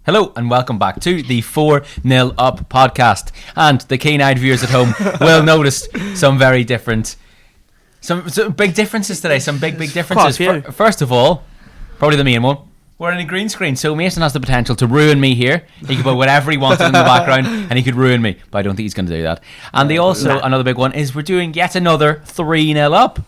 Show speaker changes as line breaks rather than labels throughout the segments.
Hello and welcome back to the 4-0 Up podcast. And the keen-eyed viewers at home will notice some very different, some big differences today. Some big differences. First of all, probably the main one. We're in a green screen, so Mason has the potential to ruin me here. He could put whatever he wanted in the background, and he could ruin me. But I don't think he's going to do that. And another big one is we're doing yet another 3-0 up.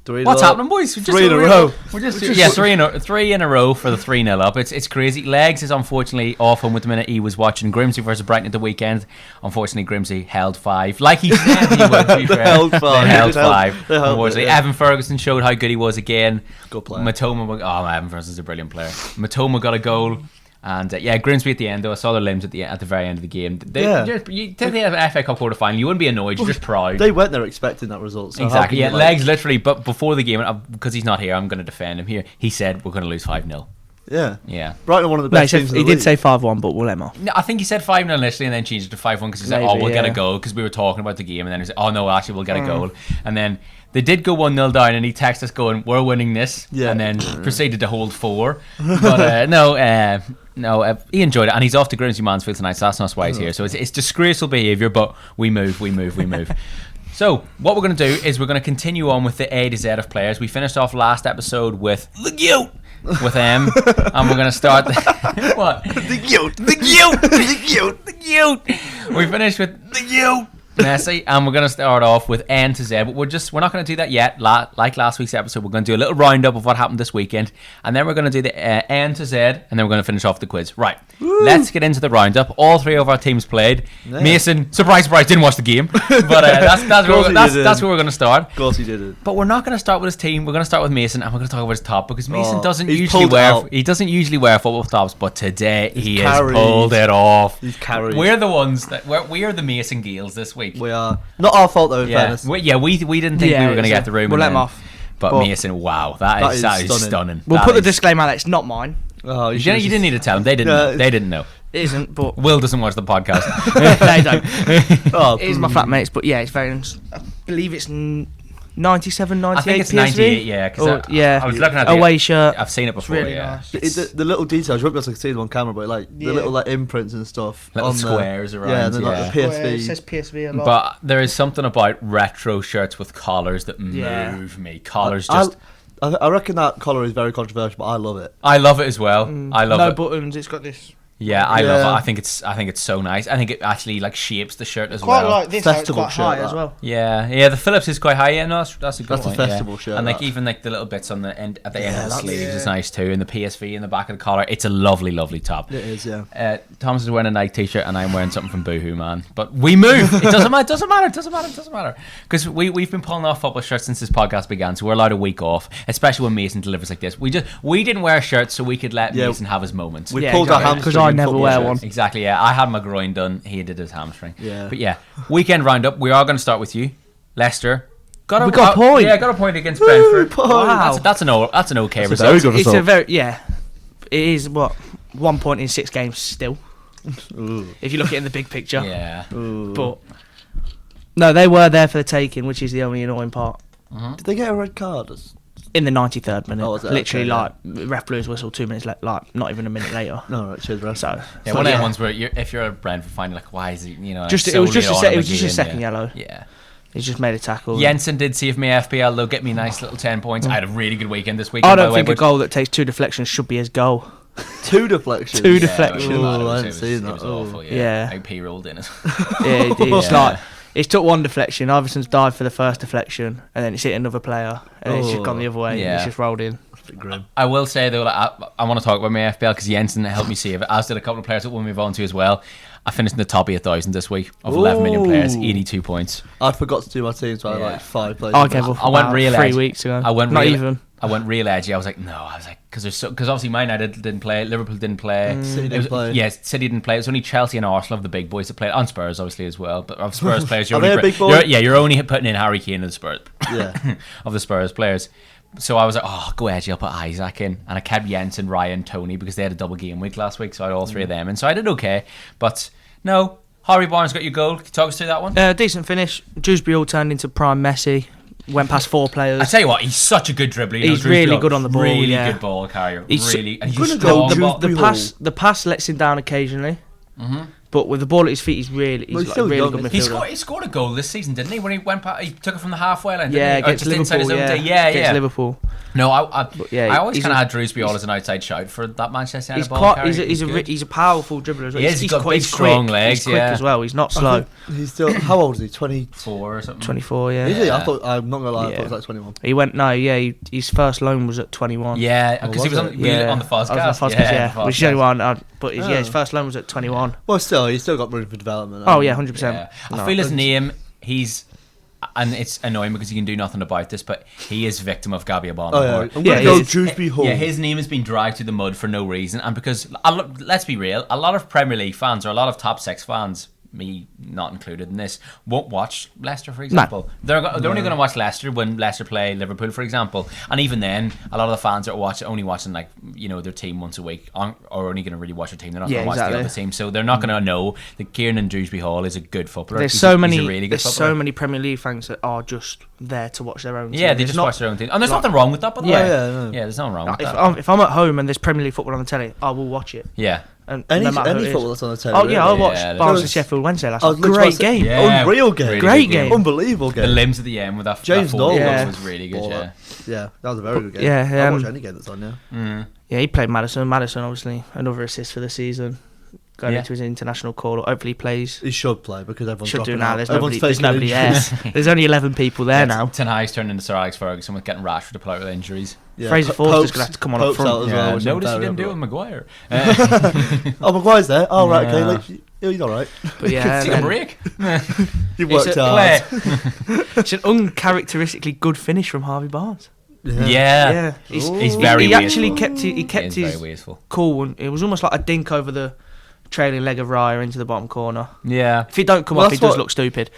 What's happening, boys?
Three in a row.
Three in a row for the 3-0 up. It's crazy. Legs is unfortunately off home at the minute. He was watching Grimsby versus Brighton at the weekend. Unfortunately, Grimsby held 5. Like he said he would, to be fair.
Held 5.
They held 5. Unfortunately,
Yeah.
Evan Ferguson showed how good he was again.
Good player.
Evan Ferguson's a brilliant player. Matoma got a goal. And Grimsby at the end, though, I saw their limbs at the very end of the game. You take the FA Cup quarter final, you wouldn't be annoyed, you're just proud.
They went there expecting that result. So
exactly. Yeah, Legs literally, but before the game, because he's not here, I'm going to defend him here. He said we're going to lose 5-0.
Yeah. Brighton are one of the best teams.
He did say 5-1, but we'll let him off.
No, I think he said 5-0 initially and then changed it to 5-1 because he said, we'll get a goal because we were talking about the game. And then he said, actually, we'll get a goal. And then they did go 1-0 down and he texted us going, we're winning this. Yeah. And then proceeded to hold 4. But no, he enjoyed it. And he's off to Grimsby Mansfield tonight, so that's not why he's here. So it's disgraceful behaviour, but we move. So what we're going to do is we're going to continue on with the A to Z of players. We finished off last episode with the GOAT. With M, and we're going to start what?
The GOAT.
We finished with the GOAT, Messi, and we're going to start off with N to Z, but we're not going to do that yet. Like last week's episode, we're going to do a little roundup of what happened this weekend, and then we're going to do the N to Z, and then we're going to finish off the quiz. Right, let's get into the roundup. All 3 of our teams played. Yeah. Mason, surprise, didn't watch the game, but that's where we're going to start.
Of course he did it.
But we're not going to start with his team. We're going to start with Mason, and we're going to talk about his top because Mason doesn't usually wear football tops, but today he has pulled it off.
He's carried.
We're the ones that we are the Mason Gales this week.
We are. Not our fault though, in fairness.
We didn't think we were going to get the room.
We'll let him off.
But Mason, wow, that is stunning.
We'll put the disclaimer out, it's not mine.
Oh, you didn't need to tell them. They didn't know.
It isn't, but
Will doesn't watch the podcast.
They don't. It is my flatmates, but yeah, it's very. I believe it's 97, 98
I think it's
PSV?
98, yeah. I was looking at the
away shirt.
I've seen it before,
really
yeah.
Nice.
The little details, you won't be able to see them on camera, but the little imprints and stuff.
Little
on
squares around.
Yeah, and then the PSV.
It says PSV a lot.
But there is something about retro shirts with collars that move me. Collars just...
I reckon that collar is very controversial, but I love it.
I love it as well. I love it.
No buttons, it's got this...
Yeah, I love it. I think it's so nice. I think it actually shapes the shirt as
quite
well.
Quite like this, it's quite high as well.
Yeah. The Phillips is quite high. Yeah, no, that's a good one.
That's a festival shirt.
And even the little bits on the end at the end of the sleeves is nice too, and the PSV in the back of the collar. It's a lovely, lovely top.
It is, yeah.
Thomas is wearing a Nike t-shirt, and I'm wearing something from Boohoo Man. But we move. It doesn't matter. Because we've been pulling off football shirts since this podcast began, so we're allowed a week off, especially when Mason delivers like this. We didn't wear shirts so we could let Mason have his moments.
We pulled our hamstring
because I never wear one.
Exactly, yeah. I had my groin done. He did his hamstring.
Yeah.
But yeah, weekend roundup. We are going to start with you, Leicester.
We got a point.
Yeah, got a point against Brentford.
Wow.
That's an okay result.
Very good result.
It is 1 point in 6 games still. If you look at it in the big picture.
Yeah.
But no, they were there for the taking, which is the only annoying part.
Did they get a red card?
In the 93rd minute, literally,
okay,
ref blew his whistle 2 minutes, not even a minute later.
No, right, cheers, ref.
So
one of the ones where if you're a Brentford fan, why is he?
it was just a second yellow.
Yeah.
He just made a tackle.
Jensen did save me FPL, though, get me a nice little 10 points. I had a really good weekend this weekend.
I don't think a goal that takes 2 deflections should be his goal.
2 deflections?
2 deflections.
I hadn't seen that.
It was awful,
yeah.
Like P rolled in it.
Yeah, it's it's took 1 deflection. Iverson's dived for the first deflection, and then it's hit another player, and it's just gone the other way. Yeah. It's just rolled in.
Grim.
I will say though, I want to talk about my FPL because Jensen helped me save it, as did a couple of players that we'll move on to as well. I finished in the top 8,000 this week of 11 million players, 82 points.
I forgot to do my team, so I had 5 players.
I gave up.
I went real
3 weeks ago. I went
real edgy. I was like, because obviously Man United didn't play, Liverpool didn't play,
City didn't play.
Yeah, City didn't play. It was only Chelsea and Arsenal of the big boys that played, and Spurs obviously as well. But of Spurs players, you're only putting in Harry Kane of the Spurs.
Yeah,
of the Spurs players. So I was like, go edgy, I'll put Isaac in. And I kept Jensen, Ryan, Tony, because they had a double game week last week, so I had all 3 of them. And so I did okay. But no, Harvey Barnes got your goal. Can you talk us through that one?
Decent finish. Dewsbury all turned into prime Messi. went past 4 players.
I tell you what, he's such a good dribbler.
He's really good on the ball.
Really
yeah.
good ball carrier.
He's
Really, and he's
gonna
strong.
go
the pass lets him down occasionally. But with the ball at his feet, he's really good midfielder.
He scored a goal this season, didn't he? When he went past, he took it from the halfway line.
Yeah,
against
Liverpool. Against Liverpool.
No, I always kind of had Drewsby all as an outside shout for that Manchester United ball carrier.
He's a powerful dribbler as well.
He's got big, strong legs.
He's quick as well. He's not slow.
He's still. How old is he? 24
or something.
24. Yeah.
Is he? I'm not gonna lie. I thought he was like 21.
He went. No. Yeah. His first loan was at 21.
Yeah,
because he was on the Fozcast.
Yeah. Which is the only one. But his first loan was at 21.
Well, still, he's still got room for development.
Oh yeah, 100%.
I feel his name. And it's annoying because you can do nothing about this, but he is victim of Gabby Abana.
Oh, yeah. I'm going to go Drewsby home.
Yeah, his name has been dragged through the mud for no reason. And because, let's be real, a lot of Premier League fans or a lot of top 6 fans, me not included in this, won't watch Leicester, for example. They're only going to watch Leicester when Leicester play Liverpool, for example. And even then, a lot of the fans are only watching their team once a week, are only going to really watch their team. They're not going to watch the other team, so they're not going to know that Kieran Dewsbury Hall is a good footballer.
There's so many Premier League fans that are just there to watch their own team.
Yeah, they just watch their own team, and there's nothing wrong with that. By the way, there's nothing wrong with that.
If I'm at home and there's Premier League football on the telly, I will watch it.
Yeah.
And
any football that's on the telly.
Oh yeah, I watched Barnes and Sheffield Wednesday last night. Great game,
unreal game,
great game,
unbelievable game.
The limbs at the end with that
James Nolan
was really good.
Yeah, that was a very good game.
Yeah,
I'll watch any game that's on.
Yeah, he played Maddison. Maddison, obviously, another assist for the season. Going into his international call, hopefully he plays.
He should play because everyone's
should do
dropping
now.
out.
There's nobody there. There's only 11 people there now.
Ten Hag's turned into Sir Alex Ferguson with getting Rashford to play with injuries.
Yeah. Fraser Forster's gonna have to come on up front.
Notice he didn't do it with Maguire.
Oh, Maguire's there. Oh right, okay. He's all right.
But yeah,
take a break.
You worked hard.
It's an uncharacteristically good finish from Harvey Barnes.
Yeah. He's very.
He actually kept his
wasteful.
Cool. It was almost like a dink over the trailing leg of Raya into the bottom corner.
Yeah.
If he don't come off, he does look stupid.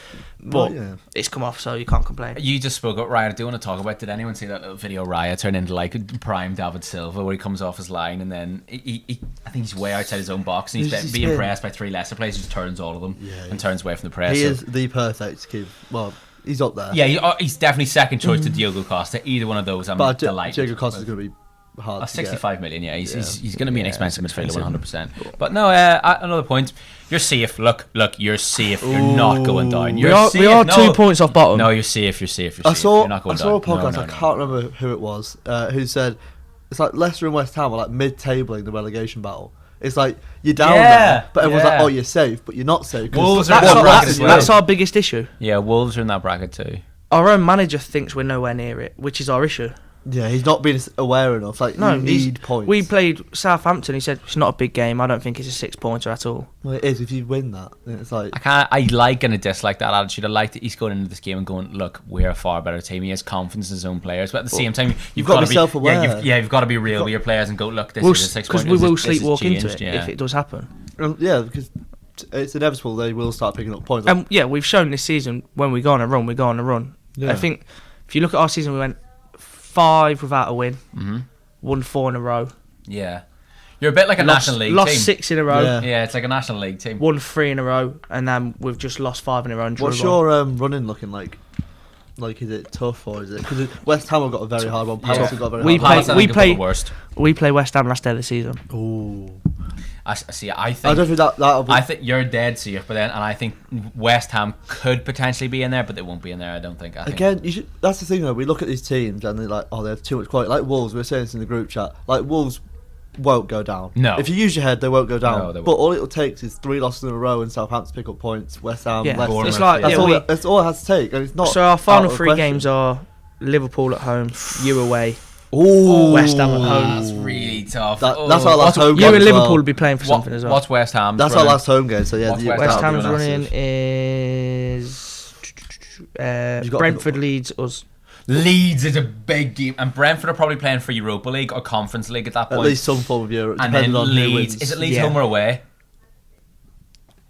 But it's come off, so you can't complain.
You just spoke up Raya. I do want to talk about. Did anyone see that little video? Raya turn into like prime David Silva, where he comes off his line and then he I think he's way outside his own box and he's being pressed by 3 Leicester players. He just turns all of them and turns away from the press.
He is the perfect kid. Well, he's up there.
Yeah, he's definitely second choice to Diogo Costa. Either one of those, I'm delighted.
Diogo Costa's going to be hard.
65 million. Yeah, he's going to be an expensive midfielder, 100%. But no, another point. You're safe. Look, you're safe. You're not going down. We are
2 points off bottom.
No, you're safe. You're safe.
I saw a
podcast.
I can't remember who it was. Who said it's like Leicester and West Ham are like mid-tabling the relegation battle. It's like you're down there, but everyone's like, "Oh, you're safe," but you're not safe.
Wolves are in that bracket as well.
That's our biggest issue.
Yeah, Wolves are in that bracket too.
Our own manager thinks we're nowhere near it, which is our issue.
Yeah, he's not being aware enough. Like, you need points.
We played Southampton. He said it's not a big game. I don't think it's a 6-pointer at all.
Well, it is if you win that. It's like
I like and I dislike that attitude. I like that he's going into this game and going, look, we're a far better team. He has confidence in his own players, but at the same time, you've got to be
self-aware.
You've got to be real with your players and go, look, this is a 6-pointer.
Because we will sleepwalk into it if it does happen.
Because it's inevitable they will start picking up points.
And we've shown this season when we go on a run, we go on a run. Yeah. I think if you look at our season, we went 5 without a win, won 4 in a row.
Yeah, you're a bit like a National League team.
Lost 6 in a row.
Yeah, it's like a National League team.
Won 3 in a row, and then we've just lost 5 in a row. And
what's your running looking like? Like, is it tough or is it? Because West Ham have got a very hard one. Palace have got a very hard one.
We play West Ham last day of the season.
Ooh.
I think
I don't think that'll be.
I think you're dead safe, but then, and I think West Ham could potentially be in there, but they won't be in there. I don't think.
That's the thing though. We look at these teams and they're like, oh, they have too much quality. Like Wolves, we were saying this in the group chat. Like Wolves won't go down.
No.
If you use your head, they won't go down.
No, they won't.
But all it takes is 3 losses in a row and Southampton pick up points. West Ham, Leicester.
It's like
that's all it has to take, and it's not.
So our final 3 games are Liverpool at home, you away.
Ooh,
West Ham at home.
That's really tough.
That's our last home game.
You and Liverpool will be playing for something as well.
What's West Ham?
That's our last home game. So yeah,
West Ham's running is Brentford, Leeds, us.
Leeds is a big game, and Brentford are probably playing for Europa League or Conference League at that point.
At least some form of Europe.
And then Leeds, is it Leeds home or away?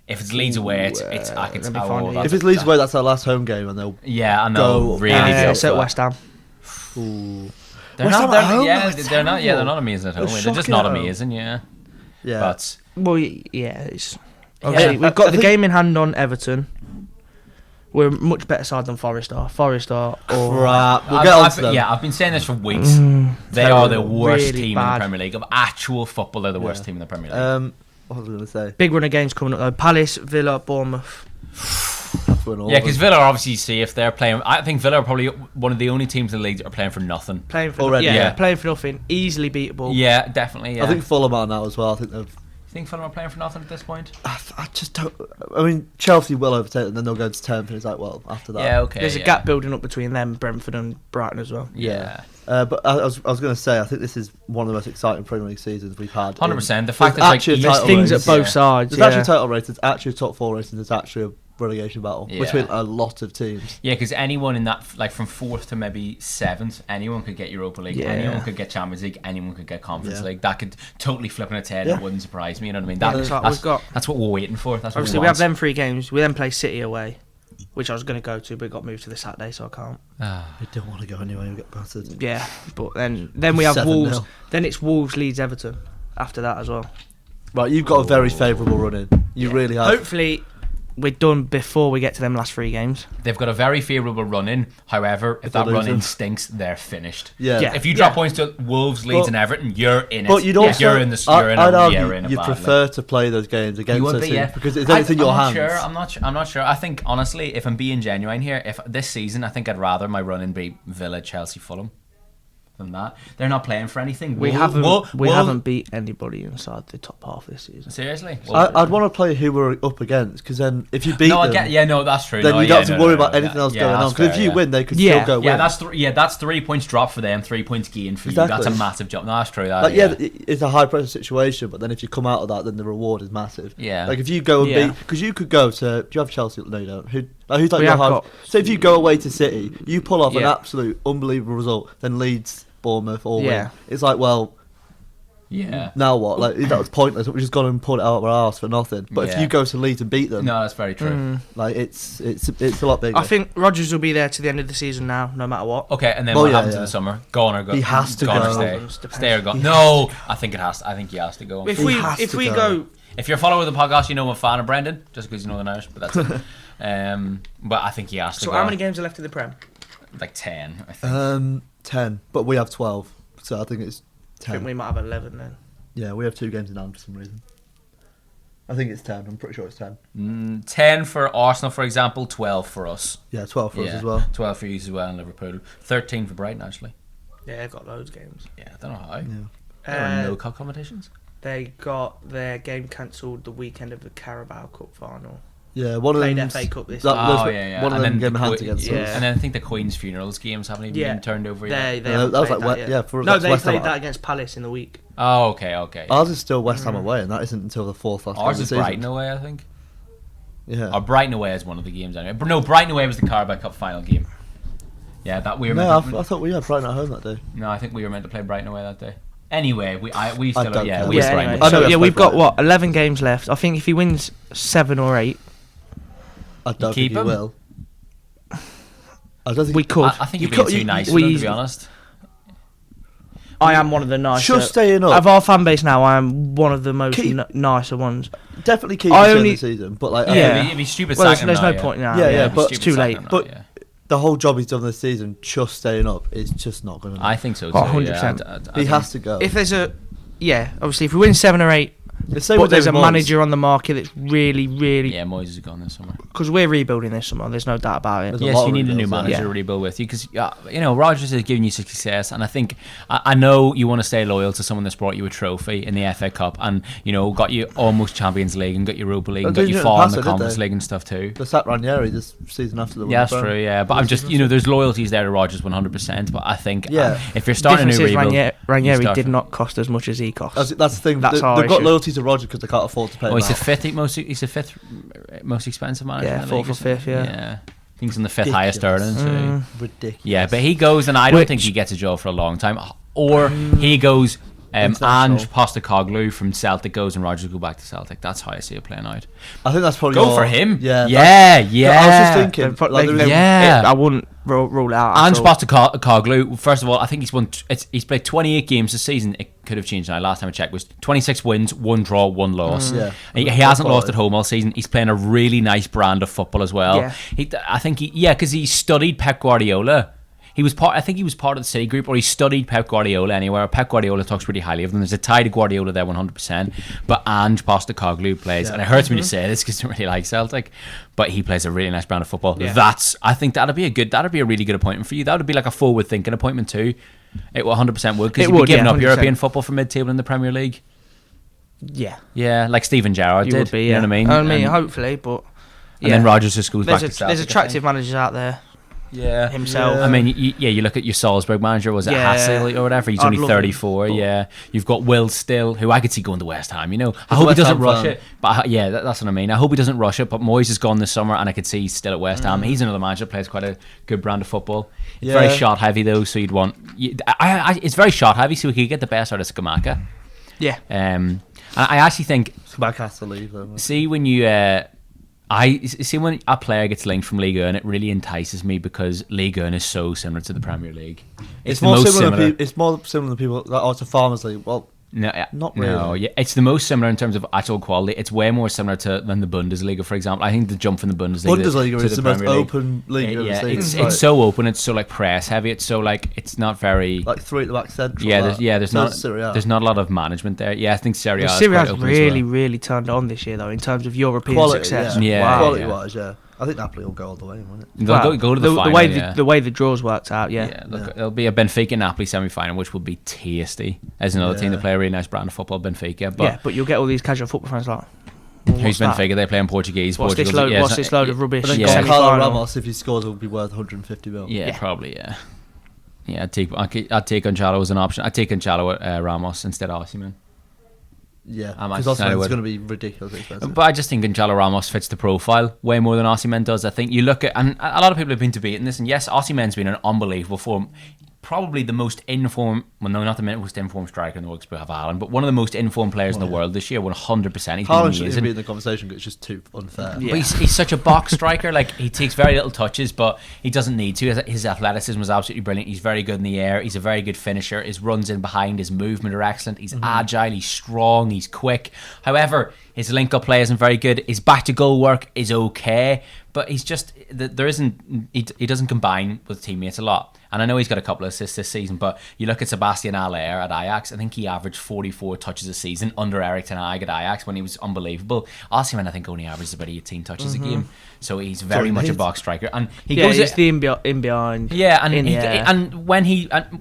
If it's Leeds away, it's I can tell.
If it's Leeds away, that's our last home game, and they'll
they'll really be
at West Ham.
Ooh.
They're not amazing at home. They're just not amazing, yeah.
But it's obviously we've got the game in hand on Everton. We're a much better side than Forest are. Forest are
crap. We'll get on to them.
Yeah, I've been saying this for weeks. They are the worst
really
team
bad.
in the Premier League. Of actual football, they're the worst team in the Premier League.
What was I going to say?
Big run of games coming up though. Palace, Villa, Bournemouth.
Yeah, because Villa are obviously safe. They're playing. I think Villa are probably one of the only teams in the league that are playing for nothing.
Playing for
Already,
playing for nothing. Easily beatable.
Yeah, definitely. Yeah.
I think Fulham are now as well. I think they've.
You think Fulham are playing for nothing at this point?
I just don't. I mean, Chelsea will overtake them, then they'll go to 10th, and it's like, well, after that.
Yeah, okay.
There's a gap building up between them, Brentford and Brighton as well.
Yeah.
But I was going to say, I think this is one of the most exciting Premier League seasons we've had.
100%. The fact that
actually
There's things at both sides.
There's actually title race. There's actually a top 4 race, and there's actually a relegation battle between a lot of teams.
Yeah, because anyone in that, like from 4th to maybe 7th, anyone could get Europa League, anyone could get Champions League, anyone could get Conference League. That could totally flip on its head. It wouldn't surprise me. You know what I mean? That's what we're waiting for. That's
obviously
what
we have them 3 games. We then play City away, which I was going to go to, but it got moved to the Saturday, so I can't.
I don't want to go anyway. We get battered.
Yeah, but then we have
7-0.
Wolves. Then it's Wolves, Leeds, Everton. After that as well.
Right, you've got a very favourable run in. You really have.
Hopefully, we're done before we get to them last 3 games.
They've got a very favourable run in. However, if that run in stinks, they're finished.
Yeah.
If you drop points to Wolves, Leeds, and Everton, you're in it.
But you'd also,
you're in the.
I'd argue
in
you'd prefer to play those games against those teams because it's everything in your hands.
I'm not sure. I think honestly, if I'm being genuine here, if this season, I think I'd rather my run in be Villa, Chelsea, Fulham. Than that, they're not playing for anything.
We haven't beat anybody inside the top half this season.
Seriously,
I'd want to play who we're up against because then if you beat them,
that's true.
Then you don't have to worry about anything else going on. Because if you win, they could still go win.
That's 3 points drop for them, 3 points gain for you. That's a massive jump. No, that's true.
It's a high pressure situation, but then if you come out of that, then the reward is massive.
Yeah,
like if you go and beat, because you could go to. Do you have Chelsea? No, you don't. Who's like your hard? So if you go away to City, you pull off an absolute unbelievable result, then Leeds, Bournemouth all win. It's like, well, now what? Like that was pointless. We just gone and pulled it out of our arse for nothing. But if you go to Leeds and beat them,
no, that's very true.
Like it's a lot bigger.
I think Rodgers will be there to the end of the season now, no matter what.
Okay, and then what happens in the summer? Gone or go?
He has to go.
Stay or go? No, I think it has. I think he has to go.
If we go.
If you're a follower of the podcast, you know I'm a fan of Brendan, just because you know the Irish, but that's it. But I think he has to go.
So how many games are left in the Prem?
Like 10, I think.
10, but we have 12, so I think it's 10.
I think we might have 11 then.
Yeah, we have 2 games in hand for some reason. I think it's 10. I'm pretty sure it's 10.
10 for Arsenal, for example. 12 for us.
Yeah, 12 for us as well.
12 for you as well in Liverpool. 13 for Brighton, actually.
Yeah, got loads of games.
Yeah, I don't know how.
Yeah.
There are no cup competitions.
They got their game cancelled the weekend of the Carabao Cup final.
Yeah, one of them
played FA Cup this
One of
and
them
then
game hands against us.
And then I think the Queen's funerals games haven't even been turned over yet.
That was like
they played that against Palace in the week.
Oh, okay.
Ours is still West Ham away, and that isn't until the 4th last
Ours is
season.
Brighton away, I think.
Yeah.
Or Brighton away is one of the games anyway. But no, Brighton away was the Carabao Cup final game. Yeah, that we were.
No, I thought we had Brighton at home that day.
No, I think we were meant to play Brighton away that day. Anyway, we've got
11 games left. I think if he wins 7 or 8,
I don't think he will. I don't think
we could.
I think you're being too nice, to be honest.
I am one of the nicer.
Just staying up.
Of our fan base now, I am one of the most nicer ones.
Definitely keep him the season, but like,
it'd be stupid.
Well, there's no point now.
Yeah, but
it's too late.
But the whole job he's done this season, just staying up, is just not going to.
I think so too.
100%.
He has to go.
If there's obviously if we win 7 or 8. But there's a manager on the market that's really
Moyes is gone this summer
because we're rebuilding this summer. There's no doubt about it.
Yes, you need a new manager to rebuild with you because Rodgers has given you success, and I think I know you want to stay loyal to someone that's brought you a trophy in the FA Cup and got you almost Champions League and got you Europa League and got you far in the Conference League and stuff too.
They sacked Ranieri this season after the
that's true. Yeah, but I'm just there's loyalties there to Rodgers 100%. But I think if you're starting a new rebuild,
Ranieri did not cost as much as he cost.
That's the thing. They've got loyalty to Rodgers because they can't afford to pay him.
He's the fifth most expensive manager.
Yeah, 4th or 5th. Yeah.
I think he's in the 5th highest earnings.
Ridiculous.
Yeah, but he goes, and I don't think he gets a job for a long time. Or he goes, Ange Postecoglou from Celtic goes, and Rodgers go back to Celtic. That's how I see it playing out.
I think that's probably
go for him.
Yeah.
Yeah.
I was just thinking.
I wouldn't. rule it out.
And Postecoglou, first of all, I think he's played 28 games this season. It could have changed now. Last time I checked was 26 wins, 1 draw, 1 loss. He hasn't lost at home all season. He's playing a really nice brand of football as well. Because he studied Pep Guardiola. I think he was part of the City group, or he studied Pep Guardiola anywhere. Pep Guardiola talks pretty highly of them. There's a tie to Guardiola there 100%. But Ange Postecoglou plays, and it hurts me to say this because I don't really like Celtic, but he plays a really nice brand of football. Yeah. I think that'd be a really good appointment for you. That would be like a forward thinking appointment too. It 100% would, because you'd be giving up European football for mid-table in the Premier League. Yeah, like Steven Gerrard did.
Would be,
you know what I mean?
Hopefully, but
and then Rodgers just goes back to Celtic.
There's attractive managers out there. Himself.
I mean, you look at your Salzburg manager, was it Hassel or whatever? He's only 34. You've got Will Still, who I could see going to West Ham. I hope he doesn't rush it. But that's what I mean. I hope he doesn't rush it. But Moyes is gone this summer, and I could see he's still at West Ham. He's another manager that plays quite a good brand of football. It's very shot heavy though, so you'd want. It's very shot heavy, so we could get the best out of Scamacca.
Yeah.
And I actually think
Scamacca has to leave though.
See when you. I see when a player gets linked from Ligue 1, it really entices me because Ligue 1 is so similar to the Premier League.
It's more similar. It's more similar than people that are to Farmers League. Well,
no,
not really.
No, it's the most similar in terms of actual quality. It's way more similar than the Bundesliga, for example. I think the jump from the Bundesliga
is the most open league.
It's so open. It's so like press heavy. It's so like it's not very
like 3 at the back central.
There's not a lot of management there. Yeah, I think Serie A.
Serie A's really turned on this year though in terms of European success.
Quality wise, I think Napoli will go all the way, won't it?
They'll go to the final.
The way the draws worked out,
There'll be a Benfica-Napoli semi-final, which will be tasty. As another team to play a really nice brand of football, Benfica.
But you'll get all these casual football fans like,
who's Benfica? They play in Portuguese.
What's this load of rubbish?
But then Carlo Ramos, if he scores, will be worth 150 mil.
Yeah, probably. I'd take Gonçalo as an option. I'd take Gonçalo at Ramos instead of Osimhen.
Yeah, because Osimhen's going to be ridiculously expensive.
But I just think Gonçalo Ramos fits the profile way more than Osimhen does. I think you look at, and a lot of people have been debating this, and yes, Osimhen's been an unbelievable form. Probably the most informed, well, no, not the most informed striker in the world, because we have Haaland, but one of the most informed players in the world this year, 100%.
Haaland shouldn't be in the conversation because it's just too unfair.
Yeah. But he's such a box striker. Like, he takes very little touches, but he doesn't need to. His athleticism was absolutely brilliant. He's very good in the air. He's a very good finisher. His runs in behind, his movement are excellent. He's agile, he's strong, he's quick. However, his link-up play isn't very good. His back-to-goal work is okay, but he doesn't combine with teammates a lot. And I know he's got a couple of assists this season, but you look at Sebastian Haller at Ajax, I think he averaged 44 touches a season under Erik ten Hag at Ajax when he was unbelievable. Osimhen, I think, only averages about 18 touches a game. So he's very much a box striker. And he goes
it's the in behind.
Yeah, and when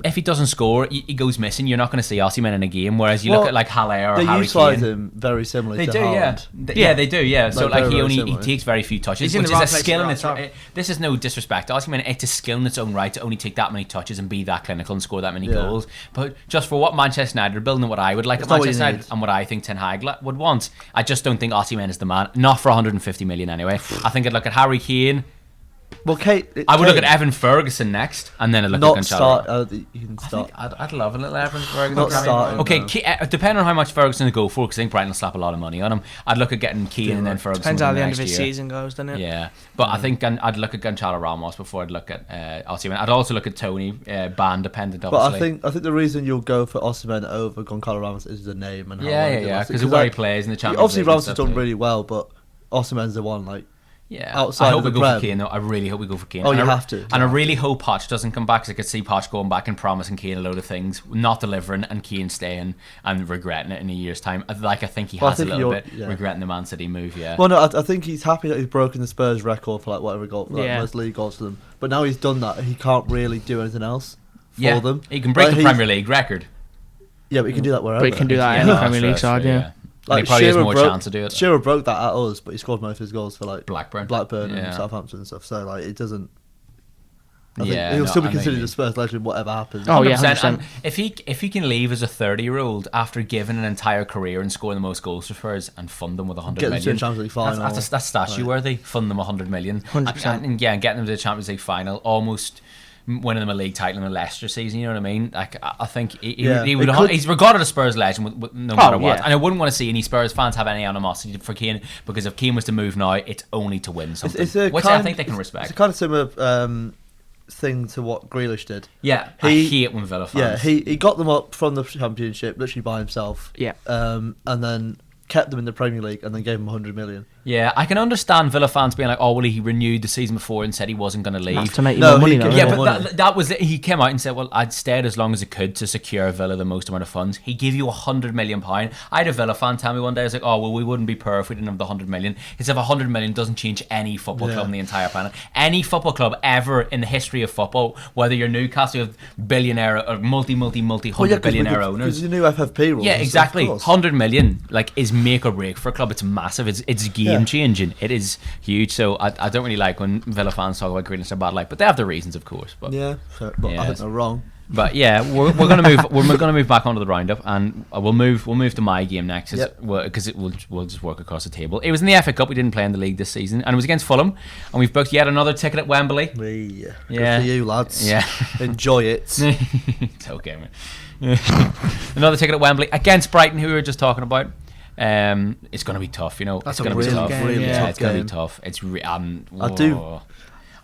if he doesn't score, he goes missing. You're not going to see Osimhen in a game, whereas you look at like Haller or Harry Kane.
They utilise him very similarly to Haaland.
They do. So like he takes very few touches, which is a skill in its own. This is no disrespect to Osimhen. It's a skill in its own right to only take that many touches and be that clinical and score that many goals. But just for what Manchester United are building and what I would like at Manchester United and what I think Ten Hag would want, I just don't think Osimhen is the man. Not for 150 million anyway. I think I'd look at Harry Kane.
Well,
I would look at Evan Ferguson next, and then I'd look at Gonçalo.
You can start.
I'd love a little Evan Ferguson.
Not starting.
Okay, depending on how much Ferguson will go for, because I think Brighton will slap a lot of money on him. I'd look at getting Keane and then Ferguson.
Depends how the end of his season goes, doesn't it?
Yeah, but I think I'd look at Gonçalo Ramos before I'd look at Osimhen. I'd also look at Tony, band dependent, obviously.
But I think the reason you'll go for Osimhen over Gonçalo Ramos is the name and how
because of where he plays in the Champions League.
Obviously, Ramos has done really well, but Osimhen's the one like.
Yeah, outside I hope we go for Kane though. I really hope we go for Kane.
Oh, you have to.
And I really hope Poch doesn't come back, because I could see Poch going back and promising Kane a load of things, not delivering, and Kane staying and regretting it in a year's time. I think he has a little bit regretting the Man City move. Yeah.
Well, no, I think he's happy that he's broken the Spurs record for like whatever goal, most league goals for them. But now he's done that, he can't really do anything else for them.
He can break the Premier League record.
Yeah, but he can do that wherever.
But he can do that in the Premier League side. Yeah.
Like, he probably has more chance to do it.
Shearer broke that at us, but he scored most of his goals for like
Blackburn
and Southampton and stuff. So like, it doesn't. I think he'll still be considered a Spurs legend, whatever happens.
Oh yeah, 100%.
And if he can leave as a 30-year-old after giving an entire career and scoring the most goals for Spurs and fund them with 100 million,
get them to the Champions League final.
That's statue worthy. Fund them 100 million,
100%.
and getting them to the Champions League final, almost winning them a league title in the Leicester season. You know what I mean? Like, I think he would. He's regarded as Spurs legend no matter what. And I wouldn't want to see any Spurs fans have any animosity for Kane, because if Kane was to move now, it's only to win something, which I think they can respect.
It's kind of similar thing to what Grealish did.
Yeah, I hate when Villa fans.
Yeah, he got them up from the Championship literally by himself.
Yeah.
And then kept them in the Premier League and then gave them 100 million.
Yeah, I can understand Villa fans being like, oh, well, he renewed the season before and said he wasn't going to leave.
That's to make you more money, though.
Yeah, but that was it. He came out and said, well, I'd stayed as long as I could to secure Villa the most amount of funds. He gave you £100 million. I had a Villa fan tell me one day, I was like, oh, well, we wouldn't be poor if we didn't have the 100 million. He said, 100 million doesn't change any football club on the entire planet. Any football club ever in the history of football, whether you're Newcastle, you have billionaire or multi-hundred billionaire owners.
Because the new FFP rules.
Yeah, exactly. 100 million is make or break for a club. It's massive. It's game changing. It is huge. So I don't really like when Villa fans talk about Grealish in a bad light, but they have their reasons, of course. But
I think they're wrong.
But yeah, we're gonna move. We're gonna move back onto the roundup, and we'll move to my game next, because we'll just work across the table. It was in the FA Cup. We didn't play in the league this season, and it was against Fulham, and we've booked yet another ticket at Wembley.
Good for you, lads.
Yeah,
enjoy it.
It's okay, man. Another ticket at Wembley against Brighton, who we were just talking about. It's going to be tough,
That's
it's going to be tough.
Really tough
it's going to be tough. I